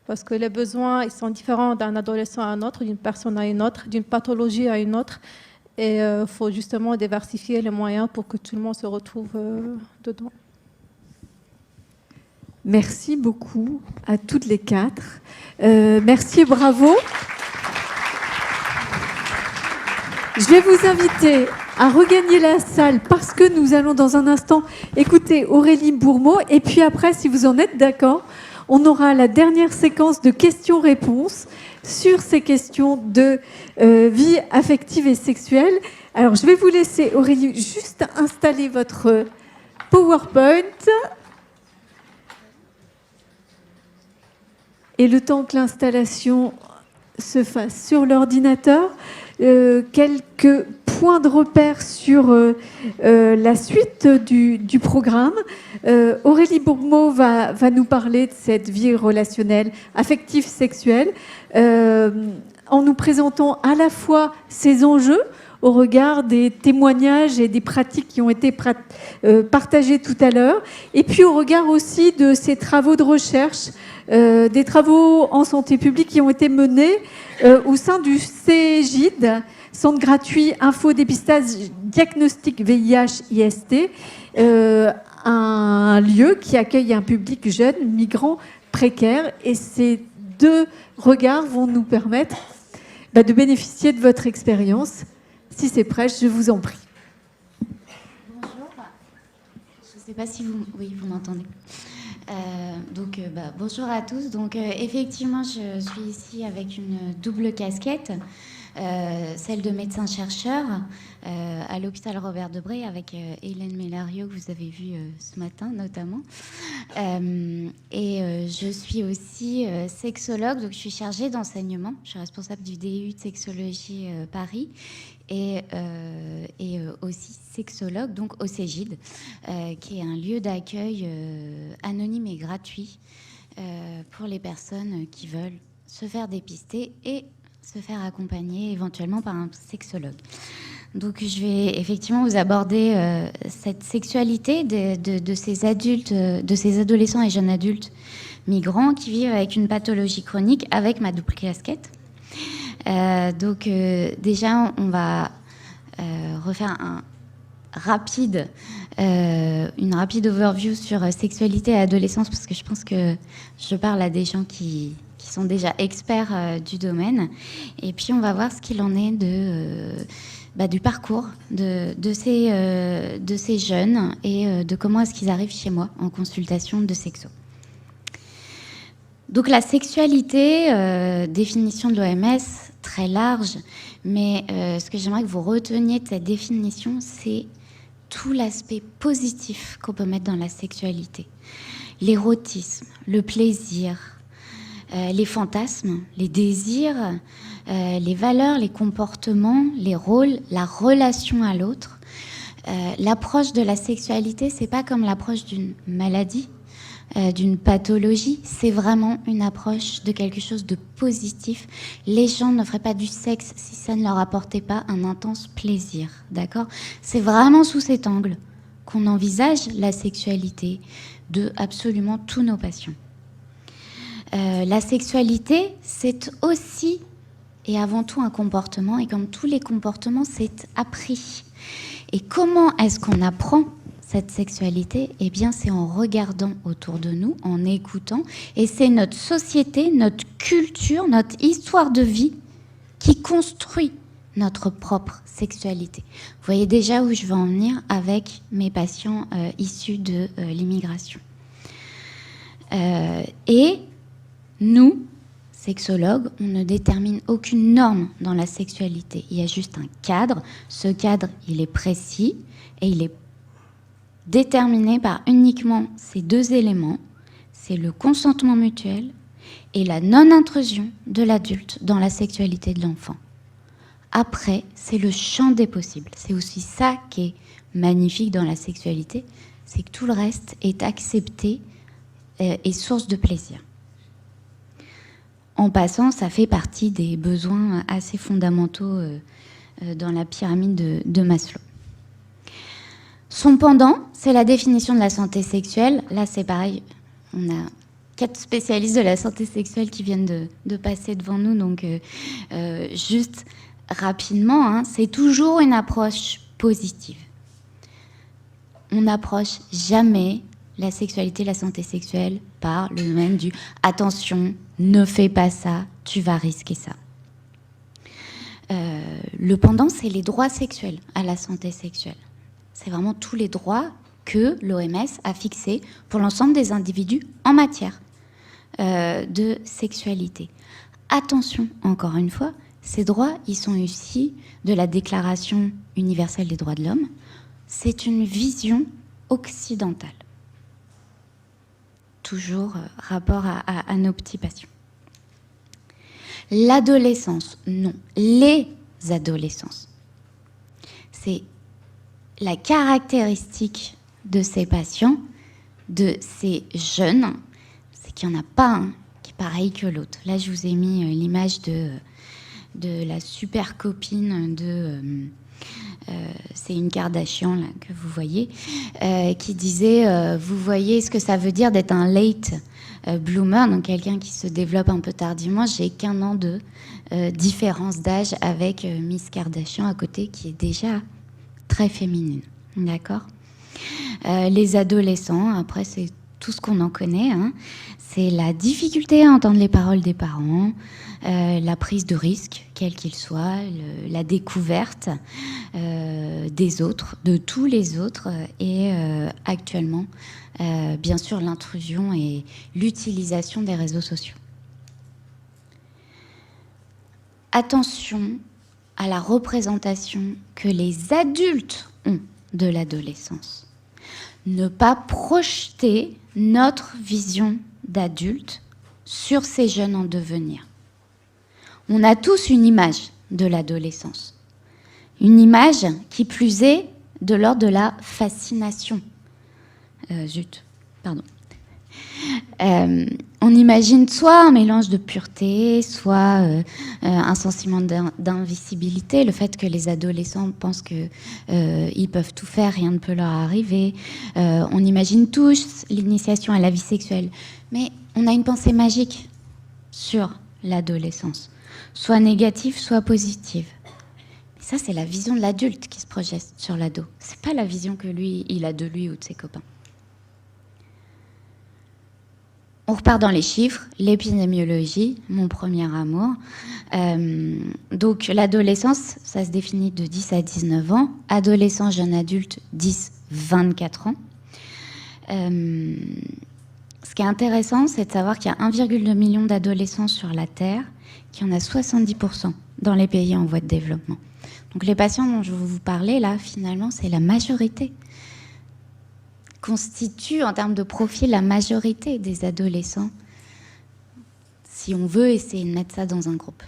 Parce que les besoins, ils sont différents d'un adolescent à un autre, d'une personne à une autre, d'une pathologie à une autre. Et il faut justement diversifier les moyens pour que tout le monde se retrouve dedans. Merci beaucoup à toutes les quatre. Merci et bravo. Je vais vous inviter à regagner la salle parce que nous allons dans un instant écouter Aurélie Bourmeau. Et puis après, si vous en êtes d'accord, on aura la dernière séquence de questions-réponses sur ces questions de vie affective et sexuelle. Alors, je vais vous laisser, Aurélie, juste installer votre PowerPoint. Et le temps que l'installation se fasse sur l'ordinateur, quelques points de repère sur la suite du programme. Aurélie Bourmeau va nous parler de cette vie relationnelle, affective, sexuelle, en nous présentant à la fois ses enjeux au regard des témoignages et des pratiques qui ont été partagées tout à l'heure, et puis au regard aussi de ses travaux de recherche, des travaux en santé publique qui ont été menés au sein du CEGID, Centre gratuit info dépistage diagnostic VIH-IST, un lieu qui accueille un public jeune, migrant, précaire. Et ces deux regards vont nous permettre de bénéficier de votre expérience. Si c'est prêt, je vous en prie. Bonjour. Je ne sais pas si vous m'entendez. Bonjour à tous. Donc, effectivement, je suis ici avec une double casquette, celle de médecin-chercheur à l'hôpital Robert Debré avec Hélène Mélario, que vous avez vue ce matin notamment. Je suis aussi sexologue, donc je suis chargée d'enseignement. Je suis responsable du DU de sexologie Paris et aussi sexologue donc au CEGID, qui est un lieu d'accueil anonyme et gratuit pour les personnes qui veulent se faire dépister et se faire accompagner éventuellement par un sexologue. Donc je vais effectivement vous aborder cette sexualité de ces adultes, de ces adolescents et jeunes adultes migrants qui vivent avec une pathologie chronique avec ma double casquette. Déjà, on va refaire une rapide overview sur sexualité et adolescence, parce que je pense que je parle à des gens qui sont déjà experts du domaine. Et puis, on va voir ce qu'il en est du parcours de ces jeunes et de comment est-ce qu'ils arrivent chez moi en consultation de sexo. Donc la sexualité, définition de l'OMS, très large, mais ce que j'aimerais que vous reteniez de cette définition, c'est tout l'aspect positif qu'on peut mettre dans la sexualité. L'érotisme, le plaisir, les fantasmes, les désirs, les valeurs, les comportements, les rôles, la relation à l'autre. L'approche de la sexualité, c'est pas comme l'approche d'une maladie, d'une pathologie, c'est vraiment une approche de quelque chose de positif. Les gens ne feraient pas du sexe si ça ne leur apportait pas un intense plaisir, d'accord ? C'est vraiment sous cet angle qu'on envisage la sexualité de absolument tous nos patients. La sexualité, c'est aussi et avant tout un comportement, et comme tous les comportements, c'est appris. Et comment est-ce qu'on apprend cette sexualité? Eh bien, c'est en regardant autour de nous, en écoutant. Et c'est notre société, notre culture, notre histoire de vie qui construit notre propre sexualité. Vous voyez déjà où je veux en venir avec mes patients issus de l'immigration. Et nous, sexologues, on ne détermine aucune norme dans la sexualité. Il y a juste un cadre. Ce cadre, il est précis et il est déterminé par uniquement ces deux éléments. C'est le consentement mutuel et la non-intrusion de l'adulte dans la sexualité de l'enfant. Après, c'est le champ des possibles. C'est aussi ça qui est magnifique dans la sexualité, c'est que tout le reste est accepté et source de plaisir. En passant, ça fait partie des besoins assez fondamentaux dans la pyramide de Maslow. Son pendant, c'est la définition de la santé sexuelle. Là, c'est pareil, on a 4 spécialistes de la santé sexuelle qui viennent de passer devant nous, donc juste rapidement, hein, c'est toujours une approche positive. On n'approche jamais la sexualité, la santé sexuelle par le domaine du « attention, ne fais pas ça, tu vas risquer ça ». Le pendant, c'est les droits sexuels à la santé sexuelle. C'est vraiment tous les droits que l'OMS a fixés pour l'ensemble des individus en matière de sexualité. Attention, encore une fois, ces droits, ils sont issus de la Déclaration universelle des droits de l'homme. C'est une vision occidentale. Toujours rapport à nos petits passions. L'adolescence, non. Les adolescences. C'est la caractéristique de ces patients, de ces jeunes, c'est qu'il n'y en a pas un qui est pareil que l'autre. Là, je vous ai mis l'image de la super copine de... c'est une Kardashian là, que vous voyez, qui disait vous voyez ce que ça veut dire d'être un late bloomer, donc quelqu'un qui se développe un peu tardivement. J'ai qu'1 an de différence d'âge avec Miss Kardashian à côté, qui est déjà très féminine. D'accord ? Les adolescents, après, c'est tout ce qu'on en connaît. Hein. C'est la difficulté à entendre les paroles des parents, la prise de risque, quel qu'il soit, la découverte des autres, de tous les autres, et actuellement, bien sûr, l'intrusion et l'utilisation des réseaux sociaux. Attention à la représentation que les adultes ont de l'adolescence. Ne pas projeter notre vision d'adulte sur ces jeunes en devenir. On a tous une image de l'adolescence. Une image qui plus est de l'ordre de la fascination. On imagine soit un mélange de pureté, soit un sentiment d'invisibilité, le fait que les adolescents pensent qu'ils peuvent tout faire, rien ne peut leur arriver. On imagine tous l'initiation à la vie sexuelle. Mais on a une pensée magique sur l'adolescence, soit négative, soit positive. Mais ça, c'est la vision de l'adulte qui se projette sur l'ado. C'est pas la vision que lui, il a de lui ou de ses copains. On repart dans les chiffres, l'épidémiologie, mon premier amour. Donc l'adolescence, ça se définit de 10 à 19 ans. Adolescent, jeune adulte, 10-24 ans. Ce qui est intéressant, c'est de savoir qu'il y a 1,2 million d'adolescents sur la Terre, qu'il y en a 70% dans les pays en voie de développement. Donc les patients dont je vais vous parler, là, finalement, c'est la majorité. Constitue en termes de profil la majorité des adolescents, si on veut essayer de mettre ça dans un groupe.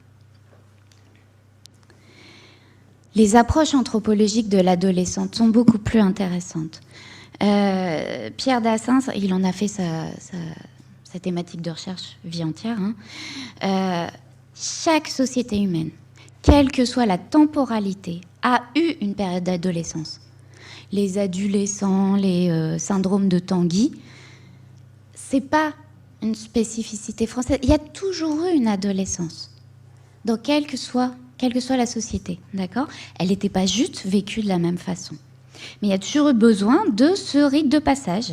Les approches anthropologiques de l'adolescente sont beaucoup plus intéressantes. Pierre Dassens, il en a fait sa thématique de recherche vie entière. Hein. Chaque société humaine, quelle que soit la temporalité, a eu une période d'adolescence. Les adolescents, les syndromes de Tanguy, c'est pas une spécificité française. Il y a toujours eu une adolescence, dans quelle que soit la société, d'accord ? Elle n'était pas juste vécue de la même façon. Mais il y a toujours eu besoin de ce rite de passage,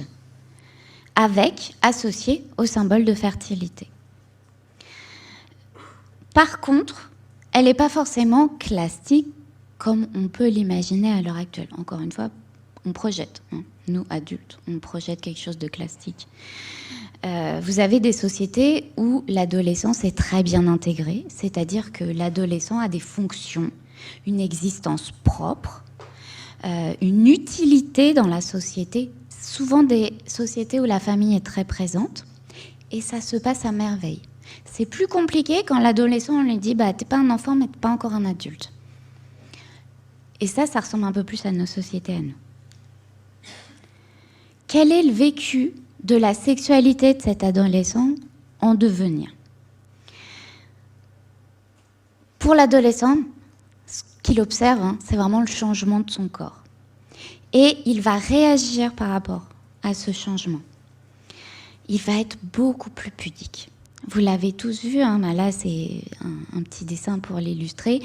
associé au symbole de fertilité. Par contre, elle n'est pas forcément classique comme on peut l'imaginer à l'heure actuelle. Encore une fois, on projette. Hein. Nous, adultes, on projette quelque chose de classique. Vous avez des sociétés où l'adolescence est très bien intégrée, c'est-à-dire que l'adolescent a des fonctions, une existence propre, une utilité dans la société, souvent des sociétés où la famille est très présente, et ça se passe à merveille. C'est plus compliqué quand l'adolescent, on lui dit bah, t'es pas un enfant, mais t'es pas encore un adulte. Et ça ressemble un peu plus à nos sociétés à nous. Quel est le vécu de la sexualité de cet adolescent en devenir? Pour l'adolescent, ce qu'il observe, hein, c'est vraiment le changement de son corps. Et il va réagir par rapport à ce changement. Il va être beaucoup plus pudique. Vous l'avez tous vu, hein, là c'est un petit dessin pour l'illustrer.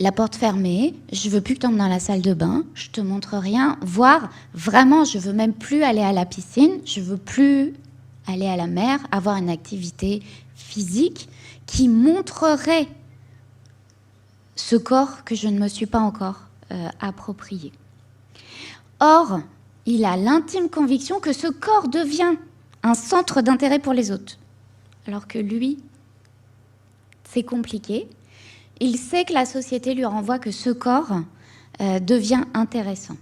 La porte fermée, je veux plus que tu entres dans la salle de bain, je te montre rien, voire vraiment je veux même plus aller à la piscine, je veux plus aller à la mer, avoir une activité physique qui montrerait ce corps que je ne me suis pas encore approprié. Or, il a l'intime conviction que ce corps devient un centre d'intérêt pour les autres. Alors que lui, c'est compliqué. Il sait que la société lui renvoie que ce corps devient intéressant.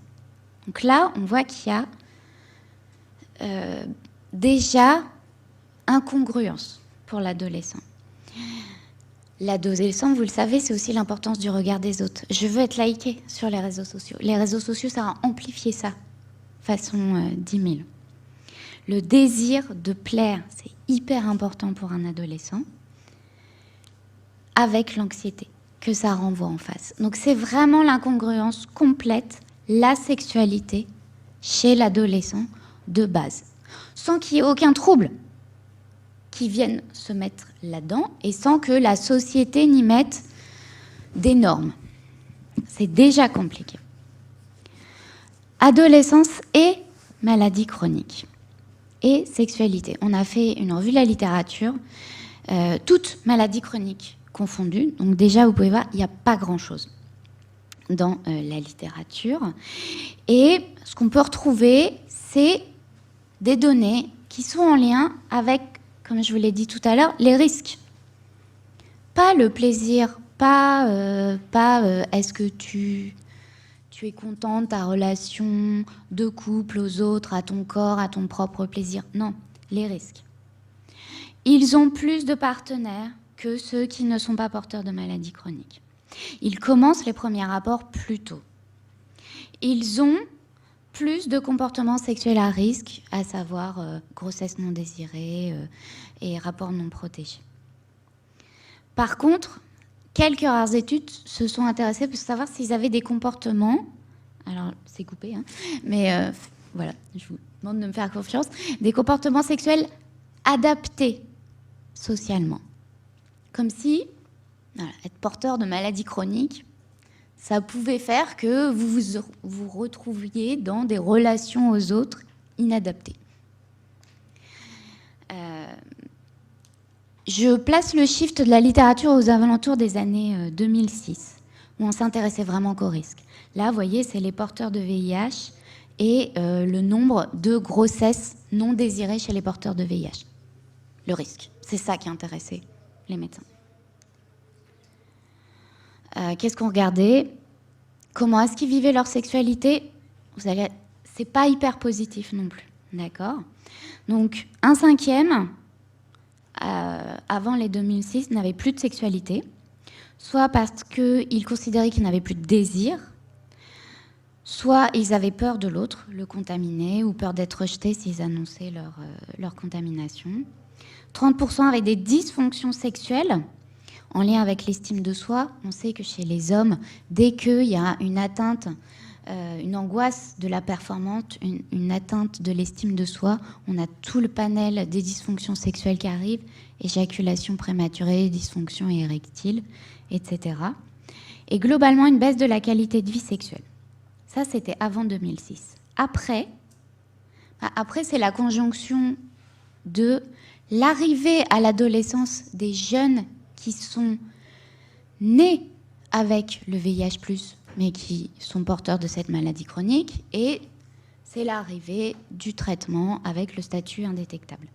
Donc là, on voit qu'il y a déjà incongruence pour l'adolescent. L'adolescent, vous le savez, c'est aussi l'importance du regard des autres. Je veux être liké sur les réseaux sociaux. Les réseaux sociaux, ça a amplifié ça, façon 10 000. Le désir de plaire, c'est hyper important pour un adolescent, avec l'anxiété que ça renvoie en face. Donc c'est vraiment l'incongruence complète, la sexualité chez l'adolescent de base, sans qu'il y ait aucun trouble qui vienne se mettre là-dedans et sans que la société n'y mette des normes. C'est déjà compliqué. Adolescence et maladie chronique et sexualité. On a fait une revue de la littérature, toutes maladies chroniques confondues. Donc déjà, vous pouvez voir, il n'y a pas grand-chose dans la littérature. Et ce qu'on peut retrouver, c'est des données qui sont en lien avec, comme je vous l'ai dit tout à l'heure, les risques. Pas le plaisir, pas est-ce que tu es content de ta relation de couple aux autres, à ton corps, à ton propre plaisir. Non, les risques. Ils ont plus de partenaires que ceux qui ne sont pas porteurs de maladies chroniques. Ils commencent les premiers rapports plus tôt. Ils ont plus de comportements sexuels à risque, à savoir grossesse non désirée et rapports non protégés. Par contre, quelques rares études se sont intéressées pour savoir s'ils avaient des comportements, alors c'est coupé, hein, mais voilà, je vous demande de me faire confiance, des comportements sexuels adaptés socialement. Comme si voilà, être porteur de maladies chroniques, ça pouvait faire que vous vous retrouviez dans des relations aux autres inadaptées. Je place le shift de la littérature aux alentours des années 2006, où on s'intéressait vraiment qu'aux risques. Là, vous voyez, c'est les porteurs de VIH et le nombre de grossesses non désirées chez les porteurs de VIH. Le risque, c'est ça qui intéressait les médecins. Qu'est-ce qu'on regardait? Comment est-ce qu'ils vivaient leur sexualité? C'est pas hyper positif non plus, d'accord? Donc, 1/5 avant les 2006, n'avaient plus de sexualité, soit parce qu'ils considéraient qu'ils n'avaient plus de désir, soit ils avaient peur de l'autre, le contaminer, ou peur d'être rejetés s'ils annonçaient leur contamination. 30% avaient des dysfonctions sexuelles en lien avec l'estime de soi. On sait que chez les hommes, dès qu'il y a une atteinte, une angoisse de la performance, une atteinte de l'estime de soi, on a tout le panel des dysfonctions sexuelles qui arrivent, éjaculation prématurée, dysfonction érectile, etc. Et globalement, une baisse de la qualité de vie sexuelle. Ça, c'était avant 2006. Après, c'est la conjonction de l'arrivée à l'adolescence des jeunes qui sont nés avec le VIH+, mais qui sont porteurs de cette maladie chronique, et c'est l'arrivée du traitement avec le statut indétectable.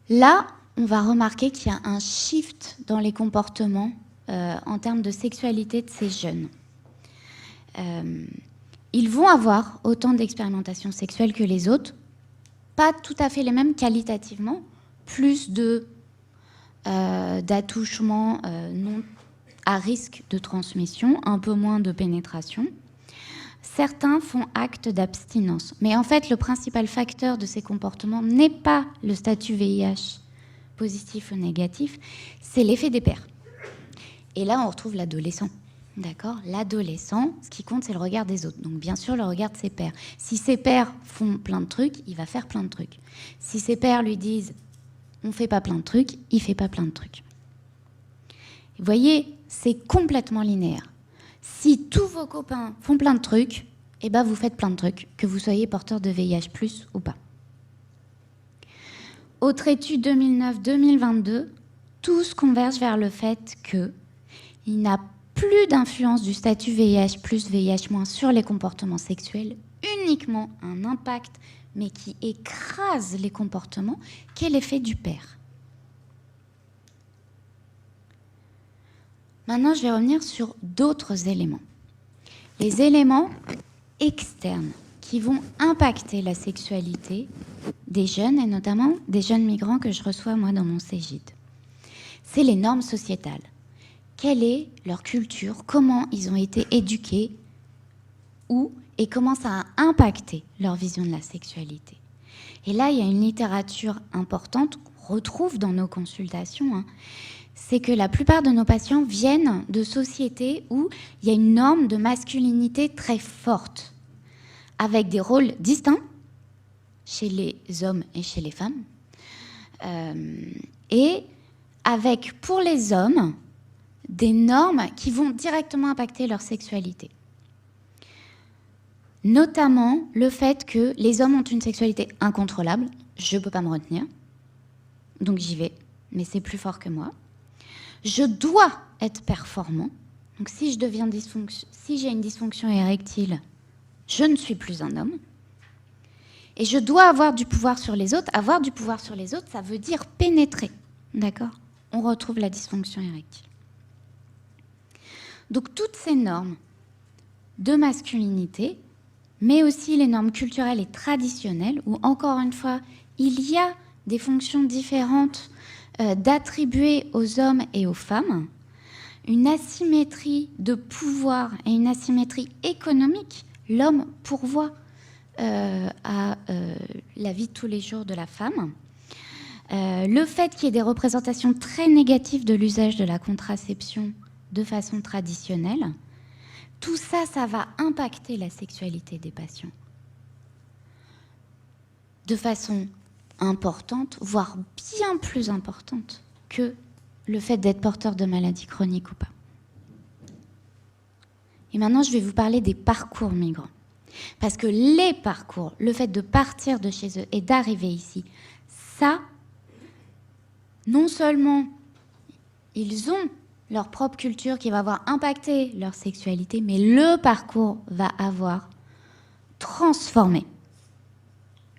Là, on va remarquer qu'il y a un shift dans les comportements en termes de sexualité de ces jeunes. Ils vont avoir autant d'expérimentations sexuelles que les autres, pas tout à fait les mêmes qualitativement, plus d'attouchements non à risque de transmission, un peu moins de pénétration. Certains font acte d'abstinence. Mais en fait, le principal facteur de ces comportements n'est pas le statut VIH positif ou négatif, c'est l'effet des pairs. Et là, on retrouve l'adolescent. D'accord ? L'adolescent, ce qui compte, c'est le regard des autres. Donc, bien sûr, le regard de ses pairs. Si ses pairs font plein de trucs, il va faire plein de trucs. Si ses pairs lui disent « on ne fait pas plein de trucs », il ne fait pas plein de trucs. Vous voyez, c'est complètement linéaire. Si tous vos copains font plein de trucs, eh ben vous faites plein de trucs, que vous soyez porteur de VIH+, ou pas. Autre étude 2009-2022, tous convergent vers le fait qu'il n'a plus d'influence du statut VIH+, VIH- sur les comportements sexuels, uniquement un impact, mais qui écrase les comportements, qu'est l'effet du pair. Maintenant, je vais revenir sur d'autres éléments. Les éléments externes qui vont impacter la sexualité des jeunes, et notamment des jeunes migrants que je reçois moi dans mon Cégide. C'est les normes sociétales. Quelle est leur culture, comment ils ont été éduqués, où, et comment ça a impacté leur vision de la sexualité. Et là, il y a une littérature importante qu'on retrouve dans nos consultations, c'est que la plupart de nos patients viennent de sociétés où il y a une norme de masculinité très forte, avec des rôles distincts chez les hommes et chez les femmes, et avec, pour les hommes, des normes qui vont directement impacter leur sexualité. Notamment le fait que les hommes ont une sexualité incontrôlable, je ne peux pas me retenir, donc j'y vais, mais c'est plus fort que moi. Je dois être performant. Donc si j'ai une dysfonction érectile, je ne suis plus un homme. Et je dois avoir du pouvoir sur les autres. Avoir du pouvoir sur les autres, ça veut dire pénétrer. D'accord ? On retrouve la dysfonction érectile. Donc toutes ces normes de masculinité, mais aussi les normes culturelles et traditionnelles, où encore une fois, il y a des fonctions différentes d'attribuer aux hommes et aux femmes, une asymétrie de pouvoir et une asymétrie économique. L'homme pourvoit à la vie de tous les jours de la femme. Le fait qu'il y ait des représentations très négatives de l'usage de la contraception de façon traditionnelle, tout ça, ça va impacter la sexualité des patients de façon importante, voire bien plus importante que le fait d'être porteur de maladies chroniques ou pas. Et maintenant, je vais vous parler des parcours migrants. Parce que les parcours, le fait de partir de chez eux et d'arriver ici, ça, non seulement ils ont leur propre culture qui va avoir impacté leur sexualité, mais le parcours va avoir transformé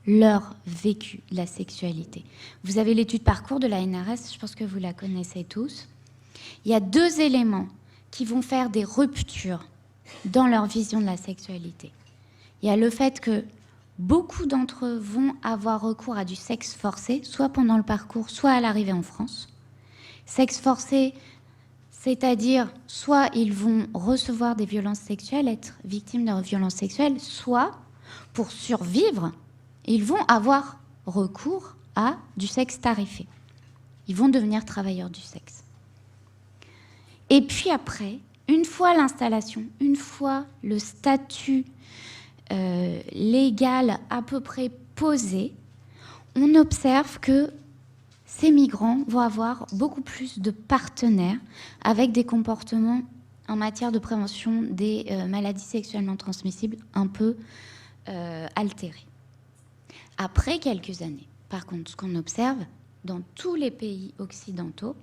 leur vécu de la sexualité. Vous avez l'étude parcours de la NRS, je pense que vous la connaissez tous. Il y a deux éléments qui vont faire des ruptures dans leur vision de la sexualité. Il y a le fait que beaucoup d'entre eux vont avoir recours à du sexe forcé, soit pendant le parcours, soit à l'arrivée en France. Sexe forcé, c'est-à-dire soit ils vont recevoir des violences sexuelles, être victimes de violences sexuelles, soit pour survivre, ils vont avoir recours à du sexe tarifé. Ils vont devenir travailleurs du sexe. Et puis après, une fois l'installation, une fois le statut légal à peu près posé, on observe que ces migrants vont avoir beaucoup plus de partenaires avec des comportements en matière de prévention des maladies sexuellement transmissibles un peu altérés. Après quelques années, par contre, ce qu'on observe dans tous les pays occidentaux,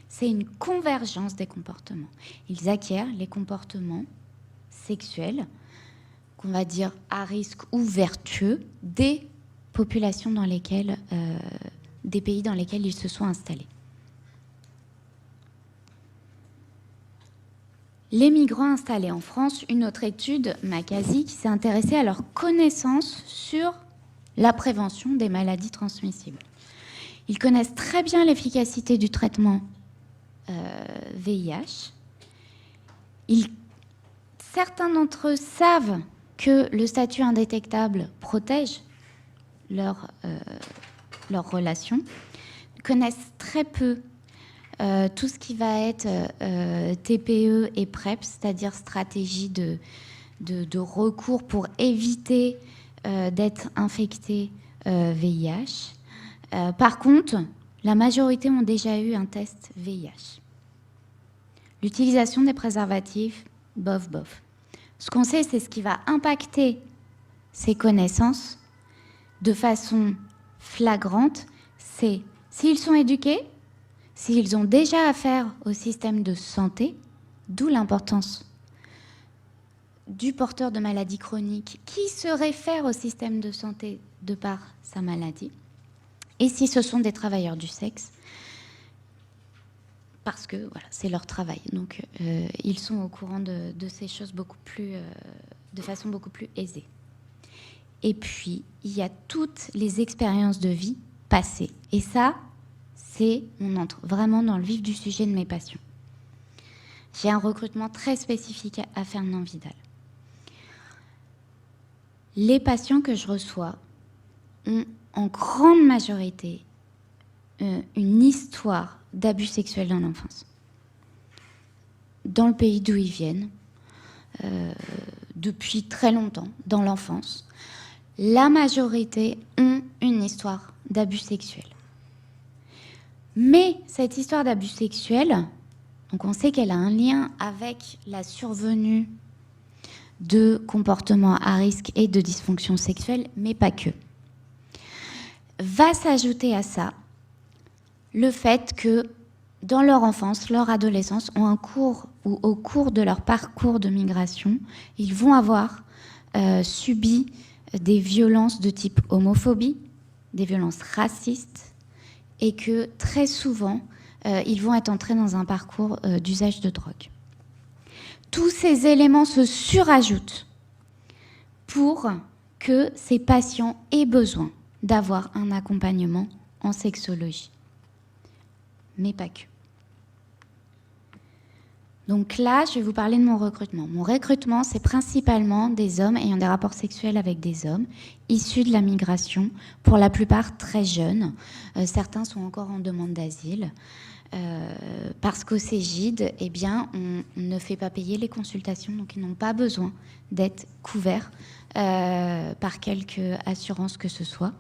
c'est une convergence des comportements. Ils acquièrent les comportements sexuels, qu'on va dire à risque ou vertueux, des populations dans lesquelles, des pays dans lesquels ils se sont installés. Les migrants installés en France, une autre étude, Macasy, qui s'est intéressée à leur connaissance sur la prévention des maladies transmissibles. Ils connaissent très bien l'efficacité du traitement VIH. Certains d'entre eux savent que le statut indétectable protège leur relation, connaissent très peu tout ce qui va être TPE et PrEP, c'est-à-dire stratégie de recours pour éviter d'être infecté VIH. Par contre, la majorité ont déjà eu un test VIH. L'utilisation des préservatifs, bof, bof. Ce qu'on sait, c'est ce qui va impacter ces connaissances de façon flagrante, c'est s'ils sont éduqués, s'ils ont déjà affaire au système de santé, d'où l'importance du porteur de maladie chronique qui se réfère au système de santé de par sa maladie, et si ce sont des travailleurs du sexe, parce que voilà, c'est leur travail. Donc, ils sont au courant de ces choses de façon beaucoup plus aisée. Et puis, il y a toutes les expériences de vie passées. Et ça, on entre vraiment dans le vif du sujet de mes patients. J'ai un recrutement très spécifique à Fernand Vidal. Les patients que je reçois ont en grande majorité une histoire d'abus sexuels dans l'enfance. Dans le pays d'où ils viennent, depuis très longtemps, dans l'enfance, la majorité ont une histoire d'abus sexuels. Mais cette histoire d'abus sexuels, donc on sait qu'elle a un lien avec la survenue de comportements à risque et de dysfonction sexuelle, mais pas que. Va s'ajouter à ça le fait que dans leur enfance, leur adolescence, au cours de leur parcours de migration, ils vont avoir subi des violences de type homophobie, des violences racistes, et que très souvent, ils vont être entrés dans un parcours d'usage de drogue. Tous ces éléments se surajoutent pour que ces patients aient besoin d'avoir un accompagnement en sexologie. Mais pas que. Donc là, je vais vous parler de mon recrutement. Mon recrutement, c'est principalement des hommes ayant des rapports sexuels avec des hommes, issus de la migration, pour la plupart très jeunes. Certains sont encore en demande d'asile. Parce qu'au Cégide, eh bien, on ne fait pas payer les consultations, donc ils n'ont pas besoin d'être couverts par quelque assurance que ce soit.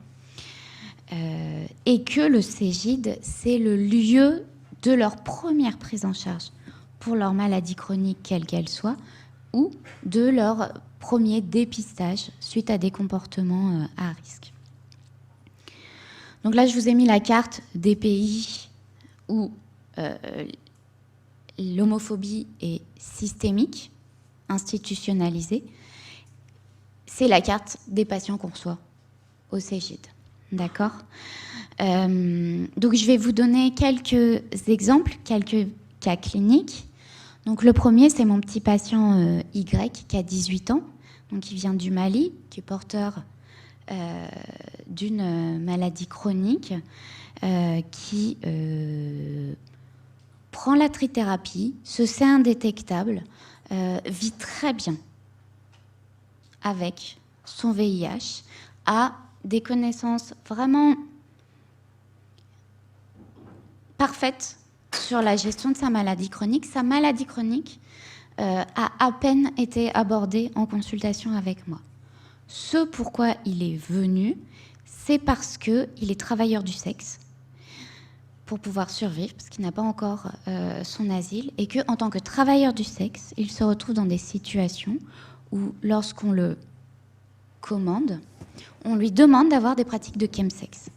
Et que le Cégide, c'est le lieu de leur première prise en charge pour leur maladie chronique, quelle qu'elle soit, ou de leur premier dépistage suite à des comportements à risque. Donc là, je vous ai mis la carte des pays où l'homophobie est systémique, institutionnalisée. C'est la carte des patients qu'on reçoit au Cégide. D'accord ? Donc, je vais vous donner quelques exemples, quelques cas cliniques. Donc, le premier, c'est mon petit patient Y qui a 18 ans, donc qui vient du Mali, qui est porteur d'une maladie chronique, qui prend la trithérapie, se sait indétectable, vit très bien avec son VIH, a des connaissances vraiment parfaites sur la gestion de sa maladie chronique. Sa maladie chronique a à peine été abordée en consultation avec moi. Ce pourquoi il est venu, c'est parce qu'il est travailleur du sexe pour pouvoir survivre, parce qu'il n'a pas encore son asile, et qu'en tant que travailleur du sexe, il se retrouve dans des situations où, lorsqu'on le commande, on lui demande d'avoir des pratiques de chemsex.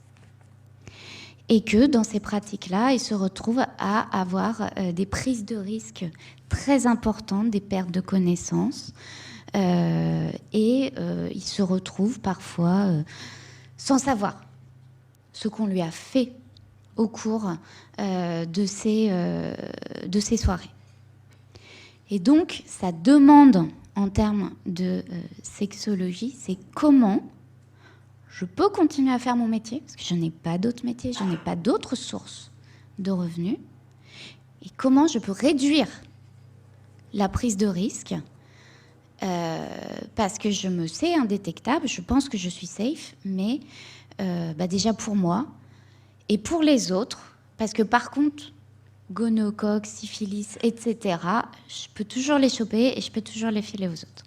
Et que dans ces pratiques-là, ils se retrouvent à avoir des prises de risques très importantes, des pertes de connaissances. Et il se retrouve parfois sans savoir ce qu'on lui a fait au cours de ces soirées. Et donc, sa demande en termes de sexologie, c'est comment je peux continuer à faire mon métier, parce que je n'ai pas d'autre métier, je n'ai pas d'autres sources de revenus, et comment je peux réduire la prise de risque, parce que je me sais indétectable, je pense que je suis safe, mais déjà pour moi et pour les autres, parce que par contre, gonocoque, syphilis, etc., je peux toujours les choper et je peux toujours les filer aux autres.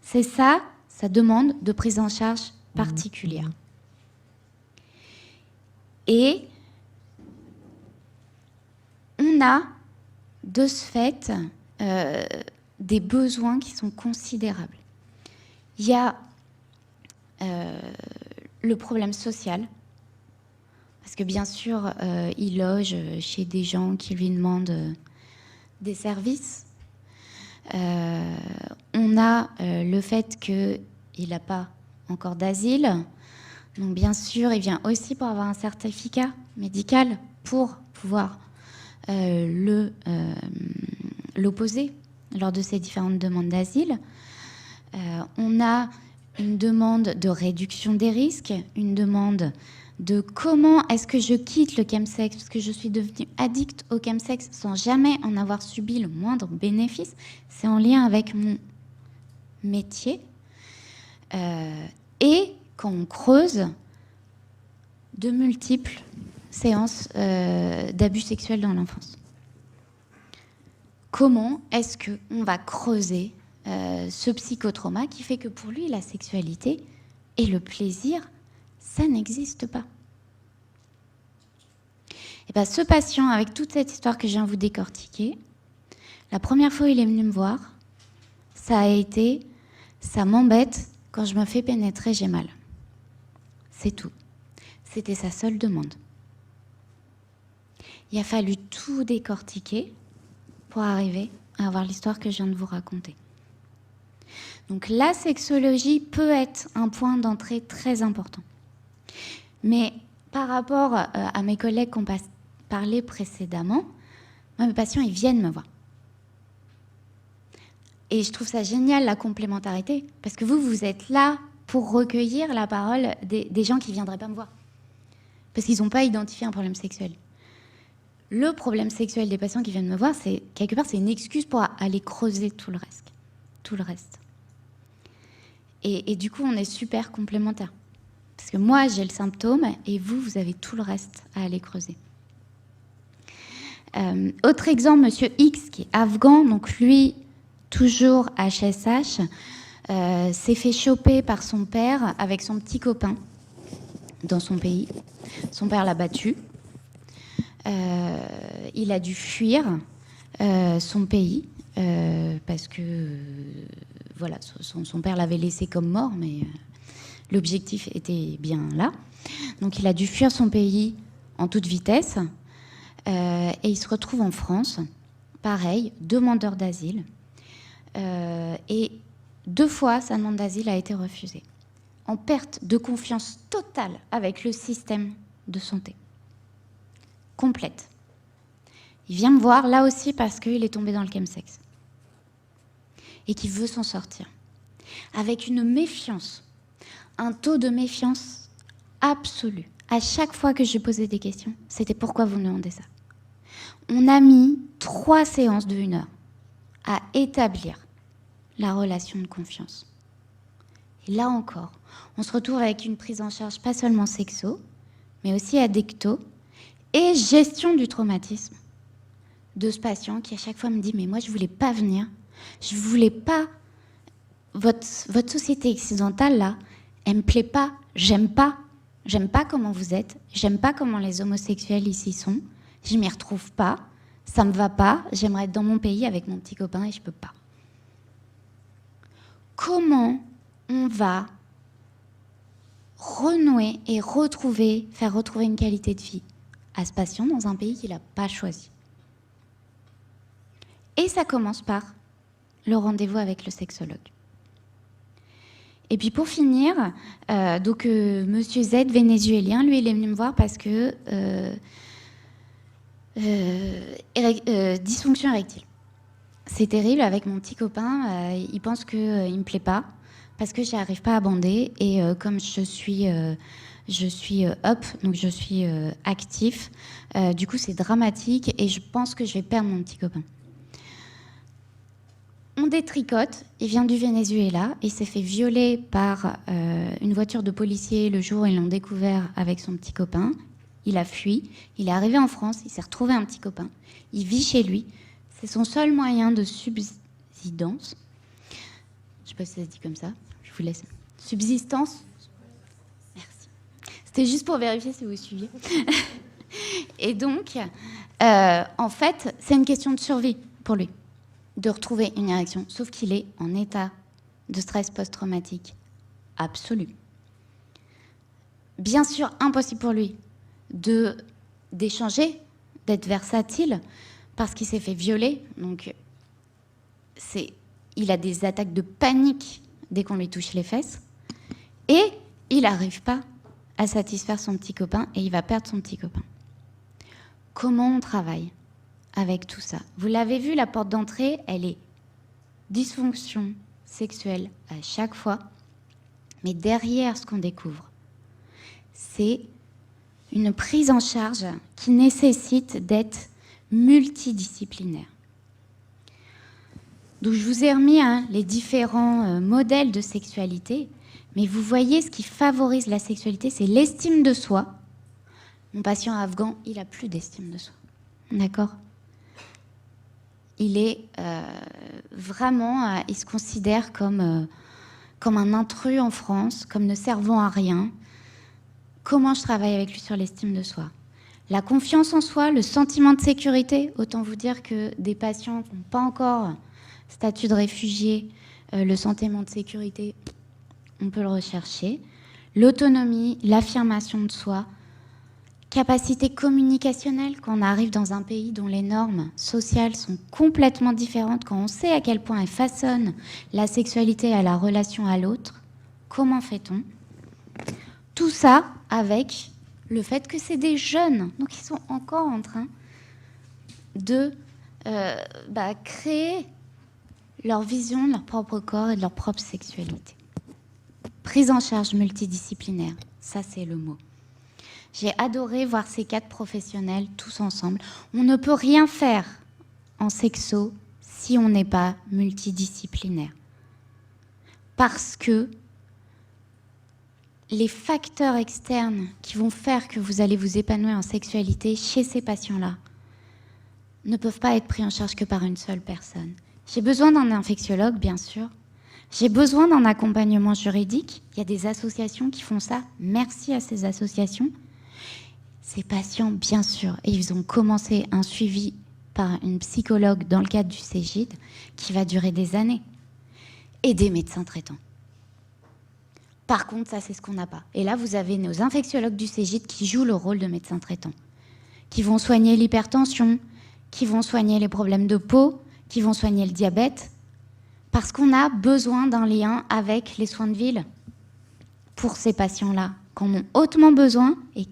C'est ça, ça demande de prise en charge particulière. Et on a, de ce fait, des besoins qui sont considérables. Il y a le problème social, parce que bien sûr, il loge chez des gens qui lui demandent des services. On a le fait qu'il n'a pas encore d'asile. Donc bien sûr, il vient aussi pour avoir un certificat médical pour pouvoir l'opposer lors de ces différentes demandes d'asile. On a une demande de réduction des risques, une demande de comment est-ce que je quitte le chemsex, parce que je suis devenue addict au chemsex sans jamais en avoir subi le moindre bénéfice. C'est en lien avec mon métier. Et quand on creuse, de multiples séances d'abus sexuels dans l'enfance. Comment est-ce qu'on va creuser ce psychotrauma qui fait que pour lui, la sexualité et le plaisir, ça n'existe pas. Et bien, ce patient, avec toute cette histoire que je viens de vous décortiquer, la première fois où il est venu me voir, ça a été « ça m'embête, quand je me fais pénétrer, j'ai mal ». C'est tout. C'était sa seule demande. Il a fallu tout décortiquer pour arriver à avoir l'histoire que je viens de vous raconter. Donc la sexologie peut être un point d'entrée très important. Mais par rapport à mes collègues qui ont parlé précédemment, moi, mes patients, ils viennent me voir. Et je trouve ça génial, la complémentarité, parce que vous êtes là pour recueillir la parole des gens qui ne viendraient pas me voir. Parce qu'ils n'ont pas identifié un problème sexuel. Le problème sexuel des patients qui viennent me voir, c'est quelque part, c'est une excuse pour aller creuser tout le reste. Tout le reste. Et du coup, on est super complémentaires. Parce que moi, j'ai le symptôme et vous avez tout le reste à aller creuser. Autre exemple, monsieur X, qui est afghan, donc lui, toujours HSH, s'est fait choper par son père avec son petit copain dans son pays. Son père l'a battu. Il a dû fuir son pays parce que voilà, son père l'avait laissé comme mort, mais l'objectif était bien là. Donc il a dû fuir son pays en toute vitesse et il se retrouve en France, pareil, demandeur d'asile. Et 2 fois, sa demande d'asile a été refusée, en perte de confiance totale avec le système de santé. Complète. Il vient me voir, là aussi, parce qu'il est tombé dans le chemsex. Et qu'il veut s'en sortir. Avec une méfiance, un taux de méfiance absolu. À chaque fois que je posais des questions, c'était pourquoi vous me demandez ça. On a mis 3 séances de 1 heure à établir la relation de confiance. Et là encore, on se retrouve avec une prise en charge pas seulement sexo, mais aussi addicto et gestion du traumatisme de ce patient qui à chaque fois me dit « mais moi je voulais pas venir, je voulais pas, votre société occidentale là, elle me plaît pas, j'aime pas comment vous êtes, j'aime pas comment les homosexuels ici sont, je m'y retrouve pas, ça me va pas, j'aimerais être dans mon pays avec mon petit copain et je peux pas. » Comment on va renouer et faire retrouver une qualité de vie à ce patient dans un pays qu'il n'a pas choisi. Et ça commence par le rendez-vous avec le sexologue. Et puis pour finir, Monsieur Z, vénézuélien, lui, il est venu me voir parce que dysfonction érectile. C'est terrible, avec mon petit copain, il pense qu'il ne me plaît pas parce que je n'arrive pas à bander. Et comme je suis up, donc je suis actif, du coup c'est dramatique et je pense que je vais perdre mon petit copain. On détricote, il vient du Venezuela, il s'est fait violer par une voiture de policiers le jour où ils l'ont découvert avec son petit copain. Il a fui, il est arrivé en France, il s'est retrouvé un petit copain, il vit chez lui, c'est son seul moyen de subsistance. Je ne sais pas si ça se dit comme ça, je vous laisse. Subsistance. Merci. C'était juste pour vérifier si vous suiviez. Et donc, en fait, c'est une question de survie pour lui, de retrouver une érection, sauf qu'il est en état de stress post-traumatique absolu. Bien sûr, impossible pour lui d'échanger, d'être versatile, parce qu'il s'est fait violer. Donc, il a des attaques de panique dès qu'on lui touche les fesses. Et il n'arrive pas à satisfaire son petit copain et il va perdre son petit copain. Comment on travaille avec tout ça? Vous l'avez vu, la porte d'entrée, elle est dysfonction sexuelle à chaque fois. Mais derrière ce qu'on découvre, c'est une prise en charge qui nécessite d'être multidisciplinaire. Donc je vous ai remis les différents modèles de sexualité, mais vous voyez ce qui favorise la sexualité, c'est l'estime de soi. Mon patient afghan, il n'a plus d'estime de soi. D'accord ? Il est vraiment, il se considère comme un intrus en France, comme ne servant à rien. Comment je travaille avec lui sur l'estime de soi? La confiance en soi, le sentiment de sécurité. Autant vous dire que des patients qui n'ont pas encore statut de réfugié, le sentiment de sécurité, on peut le rechercher. L'autonomie, l'affirmation de soi, capacité communicationnelle quand on arrive dans un pays dont les normes sociales sont complètement différentes, quand on sait à quel point elles façonnent la sexualité à la relation à l'autre, comment fait-on? Tout ça avec le fait que c'est des jeunes, donc ils sont encore en train de créer leur vision de leur propre corps et de leur propre sexualité. Prise en charge multidisciplinaire, ça c'est le mot. J'ai adoré voir ces 4 professionnels tous ensemble. On ne peut rien faire en sexo si on n'est pas multidisciplinaire. Parce que les facteurs externes qui vont faire que vous allez vous épanouir en sexualité chez ces patients-là ne peuvent pas être pris en charge que par une seule personne. J'ai besoin d'un infectiologue, bien sûr. J'ai besoin d'un accompagnement juridique. Il y a des associations qui font ça. Merci à ces associations. Ces patients, bien sûr, et ils ont commencé un suivi par une psychologue dans le cadre du Cégide qui va durer des années. Et des médecins traitants. Par contre, ça, c'est ce qu'on n'a pas. Et là, vous avez nos infectiologues du Cégide qui jouent le rôle de médecins traitants, qui vont soigner l'hypertension, qui vont soigner les problèmes de peau, qui vont soigner le diabète, parce qu'on a besoin d'un lien avec les soins de ville pour ces patients-là, qui en ont hautement besoin, et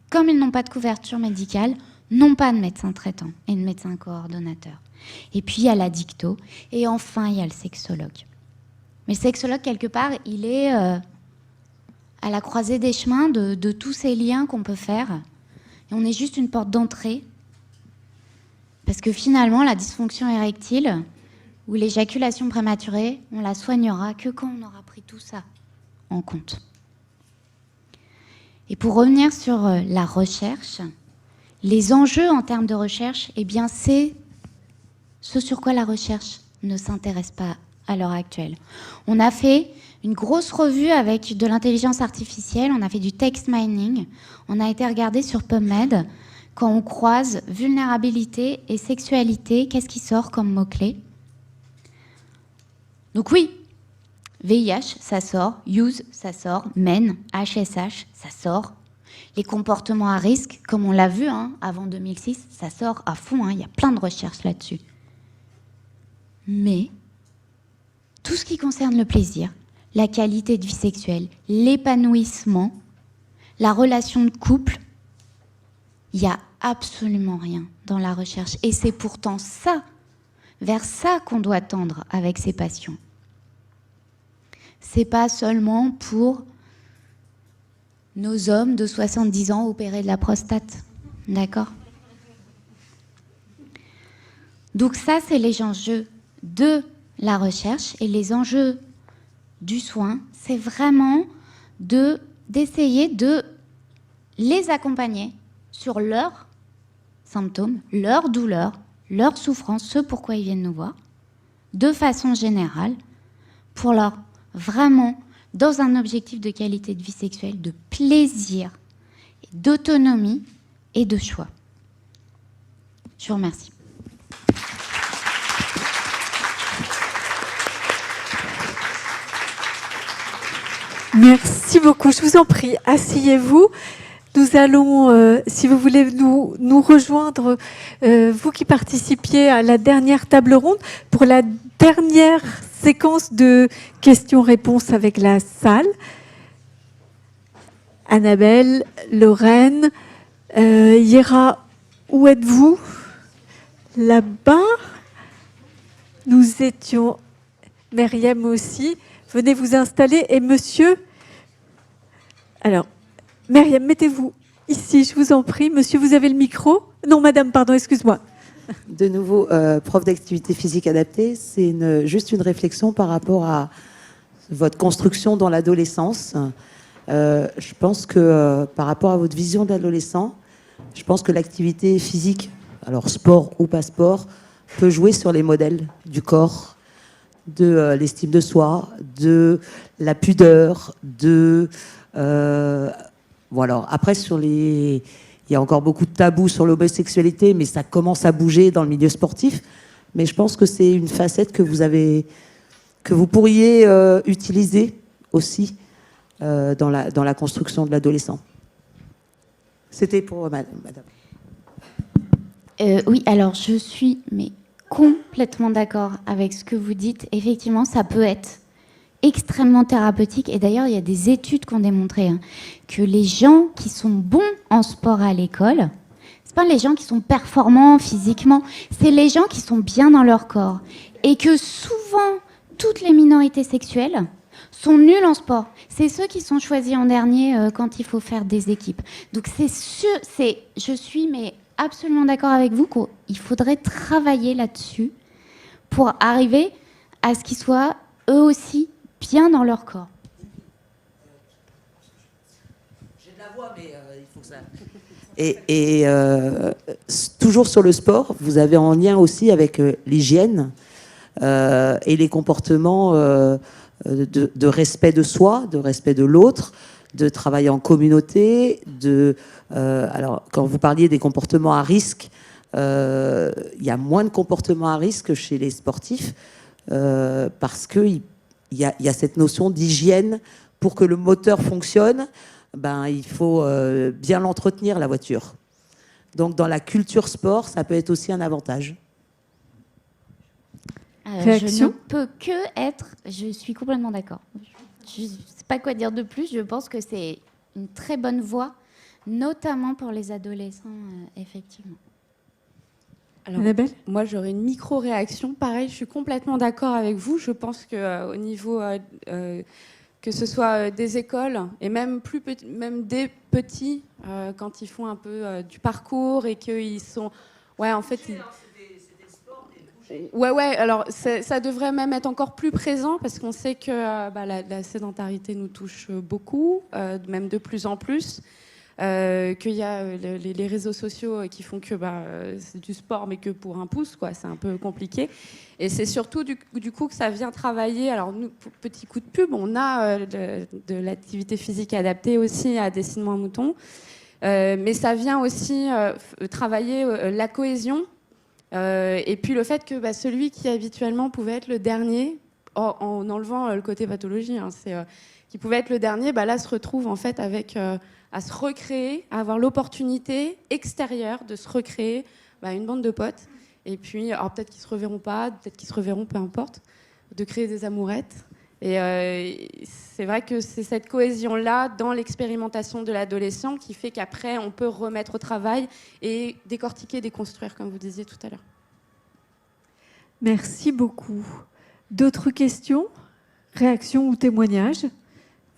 comme ils n'ont pas de couverture médicale, n'ont pas de médecin traitant et de médecin coordonnateur. Et puis, il y a la dicto, et enfin, il y a le sexologue. Mais le sexologue, quelque part, il est à la croisée des chemins de tous ces liens qu'on peut faire. Et on est juste une porte d'entrée. Parce que finalement, la dysfonction érectile ou l'éjaculation prématurée, on la soignera que quand on aura pris tout ça en compte. Et pour revenir sur la recherche, les enjeux en termes de recherche, eh bien, c'est ce sur quoi la recherche ne s'intéresse pas à l'heure actuelle. On a fait une grosse revue avec de l'intelligence artificielle, on a fait du text mining, on a été regardé sur PubMed. Quand on croise vulnérabilité et sexualité, qu'est-ce qui sort comme mot-clé? Donc oui, VIH, ça sort. Use, ça sort. Men, HSH, ça sort. Les comportements à risque, comme on l'a vu avant 2006, ça sort à fond. Il y a plein de recherches là-dessus. Mais tout ce qui concerne le plaisir, la qualité de vie sexuelle, l'épanouissement, la relation de couple, il n'y a absolument rien dans la recherche. Et c'est pourtant ça, vers ça qu'on doit tendre avec ces passions. C'est pas seulement pour nos hommes de 70 ans opérés de la prostate. D'accord ? Donc ça, c'est les enjeux de la recherche. Et les enjeux du soin, c'est vraiment d'essayer de les accompagner sur leurs symptômes, leurs douleurs, leurs souffrances, ce pourquoi ils viennent nous voir, de façon générale, pour leur vraiment, dans un objectif de qualité de vie sexuelle, de plaisir, d'autonomie et de choix. Je vous remercie. Merci beaucoup. Je vous en prie, asseyez-vous. Nous allons, si vous voulez nous rejoindre, vous qui participiez à la dernière table ronde, pour la dernière séquence de questions-réponses avec la salle. Annabelle, Lorraine, Yera, où êtes-vous? Là-bas. Nous étions, Myriam aussi. Venez vous installer. Et monsieur, alors, Myriam, mettez-vous ici, je vous en prie. Monsieur, vous avez le micro? Non, madame, pardon, excuse-moi. De nouveau, prof d'activité physique adaptée, c'est juste une réflexion par rapport à votre construction dans l'adolescence. Je pense que par rapport à votre vision de l'adolescent, je pense que l'activité physique, alors sport ou pas sport, peut jouer sur les modèles du corps, de l'estime de soi, de la pudeur, voilà. Après, il y a encore beaucoup de tabous sur l'homosexualité, mais ça commence à bouger dans le milieu sportif. Mais je pense que c'est une facette que vous pourriez utiliser aussi dans la construction de l'adolescent. C'était pour madame. Oui, alors je suis complètement d'accord avec ce que vous dites. Effectivement, ça peut être extrêmement thérapeutique. Et d'ailleurs, il y a des études qui ont démontré que les gens qui sont bons en sport à l'école, c'est pas les gens qui sont performants physiquement, c'est les gens qui sont bien dans leur corps. Et que souvent, toutes les minorités sexuelles sont nuls en sport. C'est ceux qui sont choisis en dernier quand il faut faire des équipes. Donc je suis absolument d'accord avec vous qu'il faudrait travailler là-dessus pour arriver à ce qu'ils soient eux aussi bien dans leur corps. J'ai de la voix, mais il faut que ça... Et toujours sur le sport, vous avez en lien aussi avec l'hygiène et les comportements de respect de soi, de respect de l'autre, de travailler en communauté. Alors, quand vous parliez des comportements à risque, il y a moins de comportements à risque chez les sportifs parce qu'il y a cette notion d'hygiène. Pour que le moteur fonctionne, il faut bien l'entretenir, la voiture. Donc, dans la culture sport, ça peut être aussi un avantage. Je ne peux que être... Je suis complètement d'accord. Je ne sais pas quoi dire de plus. Je pense que c'est une très bonne voie, notamment pour les adolescents, effectivement. Alors, moi, j'aurais une micro-réaction. Pareil, je suis complètement d'accord avec vous. Je pense qu'au niveau... que ce soit des écoles et même des petits, quand ils font un peu du parcours et qu'ils sont... Ouais, en fait... Ouais, alors ça devrait même être encore plus présent parce qu'on sait que la sédentarité nous touche beaucoup, même de plus en plus, qu'il y a les réseaux sociaux qui font que c'est du sport mais que pour un pouce, quoi, c'est un peu compliqué. Et c'est surtout du coup que ça vient travailler. Alors nous, petit coup de pub, on a de l'activité physique adaptée aussi à Dessinement un mouton, mais ça vient aussi travailler la cohésion. Et puis le fait que celui qui habituellement pouvait être le dernier en enlevant le côté pathologie, hein, qui pouvait être le dernier, là se retrouve en fait avec à se recréer, à avoir l'opportunité extérieure de se recréer une bande de potes. Et puis, alors peut-être qu'ils se reverront pas, peut-être qu'ils se reverront, peu importe, de créer des amourettes. Et c'est vrai que c'est cette cohésion-là dans l'expérimentation de l'adolescent qui fait qu'après, on peut remettre au travail et décortiquer, déconstruire, comme vous disiez tout à l'heure. Merci beaucoup. D'autres questions, réactions ou témoignages?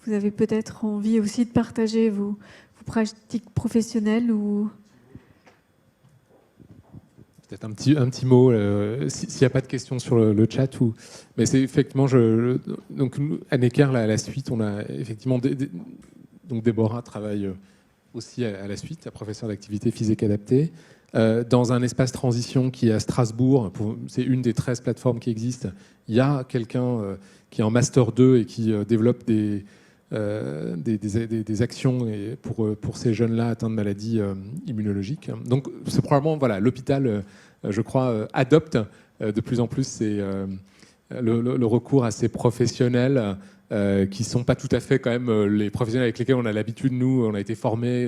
Vous avez peut-être envie aussi de partager vos pratiques professionnelles ou... Peut-être un petit mot, s'il n'y a pas de questions sur le chat. Mais c'est effectivement, donc à Necker, à la suite, on a effectivement... Donc Déborah travaille aussi à la suite, à professeur d'activité physique adaptée, dans un espace transition qui est à Strasbourg. C'est une des 13 plateformes qui existent. Il y a quelqu'un qui est en Master 2 et qui développe des actions pour ces jeunes-là atteints de maladies immunologiques. Donc c'est probablement, l'hôpital, je crois, adopte de plus en plus le recours à ces professionnels qui ne sont pas tout à fait quand même les professionnels avec lesquels on a l'habitude, nous, on a été formés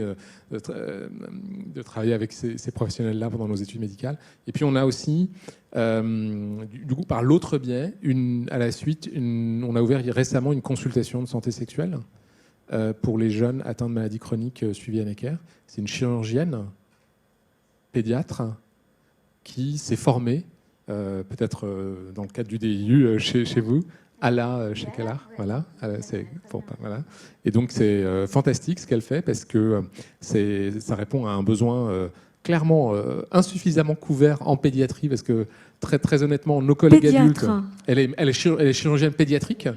de travailler avec ces professionnels-là pendant nos études médicales. Et puis on a aussi, du coup, par l'autre biais, à la suite, on a ouvert récemment une consultation de santé sexuelle pour les jeunes atteints de maladies chroniques suivis à Necker. C'est une chirurgienne pédiatre qui s'est formée, peut-être dans le cadre du DIU chez vous, chez Calar, voilà. Et donc c'est fantastique ce qu'elle fait parce que ça répond à un besoin clairement insuffisamment couvert en pédiatrie, parce que très, très honnêtement, nos collègues adultes, elle est chirurgienne pédiatrique,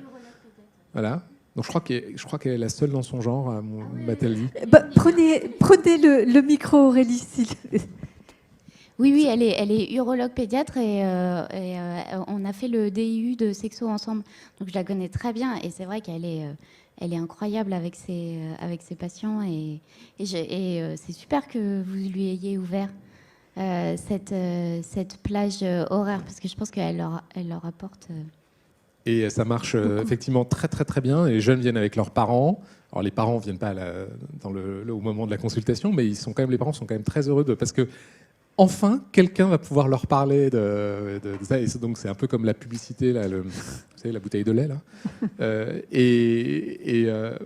voilà. Donc je crois qu'elle est la seule dans son genre, m'a-t-elle dit. Prenez le micro, Aurélie. Oui, elle est urologue pédiatre et on a fait le DIU de sexo ensemble. Donc je la connais très bien et c'est vrai qu'elle est incroyable avec ses patients et c'est super que vous lui ayez ouvert cette plage horaire parce que je pense qu'elle leur apporte... Et ça marche effectivement très très très bien. Et les jeunes viennent avec leurs parents. Alors les parents ne viennent pas au moment de la consultation, mais les parents sont quand même très heureux parce que enfin, quelqu'un va pouvoir leur parler de ça. Et donc, c'est un peu comme la publicité, là, vous savez, la bouteille de lait. Là.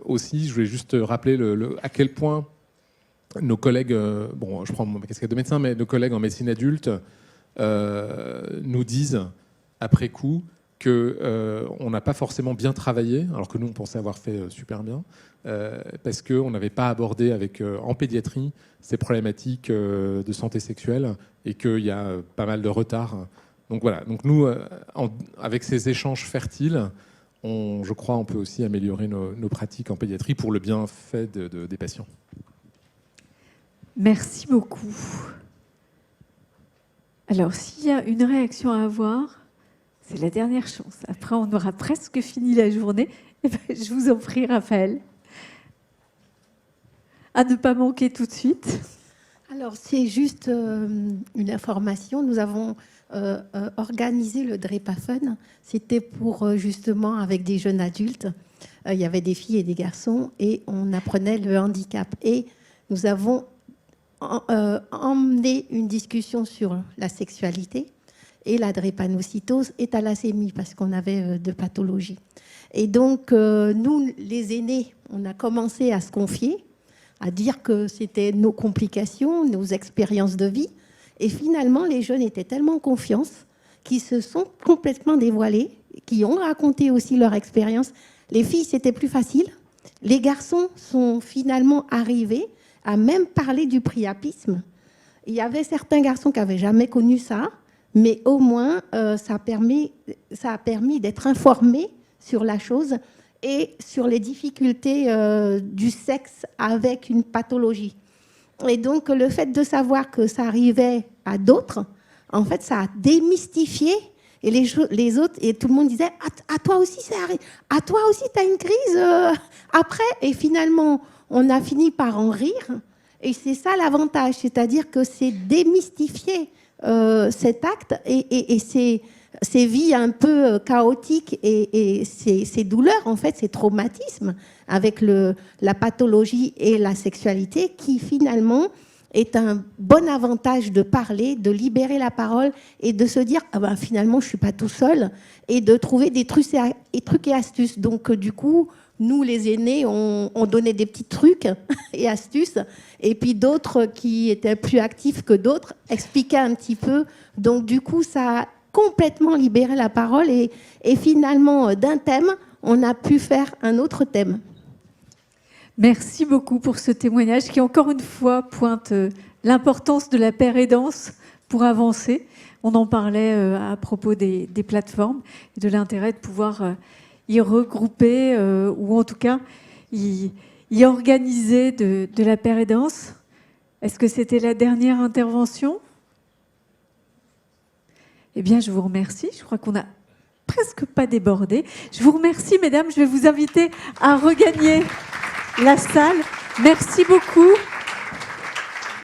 Aussi, je voulais juste rappeler à quel point nos collègues, je prends ma casquette de médecin, mais nos collègues en médecine adulte nous disent, après coup, qu'on n'a pas forcément bien travaillé, alors que nous, on pensait avoir fait super bien, parce qu'on n'avait pas abordé en pédiatrie ces problématiques de santé sexuelle et qu'il y a pas mal de retard. Donc voilà, donc nous, avec ces échanges fertiles, je crois on peut aussi améliorer nos pratiques en pédiatrie pour le bienfait des patients. Merci beaucoup. Alors, s'il y a une réaction à avoir, c'est la dernière chance. Après, on aura presque fini la journée. Je vous en prie, Raphaël. À ne pas manquer tout de suite. Alors, c'est juste une information. Nous avons organisé le Drepathon. C'était pour justement avec des jeunes adultes. Il y avait des filles et des garçons et on apprenait le handicap. Et nous avons emmené une discussion sur la sexualité et la drépanocytose et thalassémie parce qu'on avait deux pathologies. Et donc, nous, les aînés, on a commencé à se confier, à dire que c'était nos complications, nos expériences de vie. Et finalement, les jeunes étaient tellement en confiance qu'ils se sont complètement dévoilés, qui ont raconté aussi leur expérience. Les filles, c'était plus facile. Les garçons sont finalement arrivés à même parler du priapisme. Il y avait certains garçons qui n'avaient jamais connu ça, mais au moins, ça a permis d'être informés sur la chose et sur les difficultés du sexe avec une pathologie. Et donc, le fait de savoir que ça arrivait à d'autres, en fait, ça a démystifié. Et les autres, et tout le monde disait « à toi aussi, ça arrive. À toi aussi, tu as une crise après ». Et finalement, on a fini par en rire. Et c'est ça l'avantage, c'est-à-dire que c'est démystifier cet acte et c'est ces vies un peu chaotiques et ces douleurs, en fait, ces traumatismes avec la pathologie et la sexualité qui finalement est un bon avantage de parler, de libérer la parole et de se dire ah ben, finalement je ne suis pas tout seul et de trouver des trucs et astuces. Donc du coup, nous les aînés, on donnait des petits trucs et astuces et puis d'autres qui étaient plus actifs que d'autres expliquaient un petit peu. Donc du coup, ça a complètement libéré la parole et finalement d'un thème, on a pu faire un autre thème. Merci beaucoup pour ce témoignage qui, encore une fois, pointe l'importance de la paire aidance pour avancer. On en parlait à propos des plateformes et de l'intérêt de pouvoir y regrouper ou en tout cas y organiser de la paire aidance. Est-ce que c'était la dernière intervention ? Eh bien, je vous remercie. Je crois qu'on n'a presque pas débordé. Je vous remercie, mesdames. Je vais vous inviter à regagner la salle. Merci beaucoup.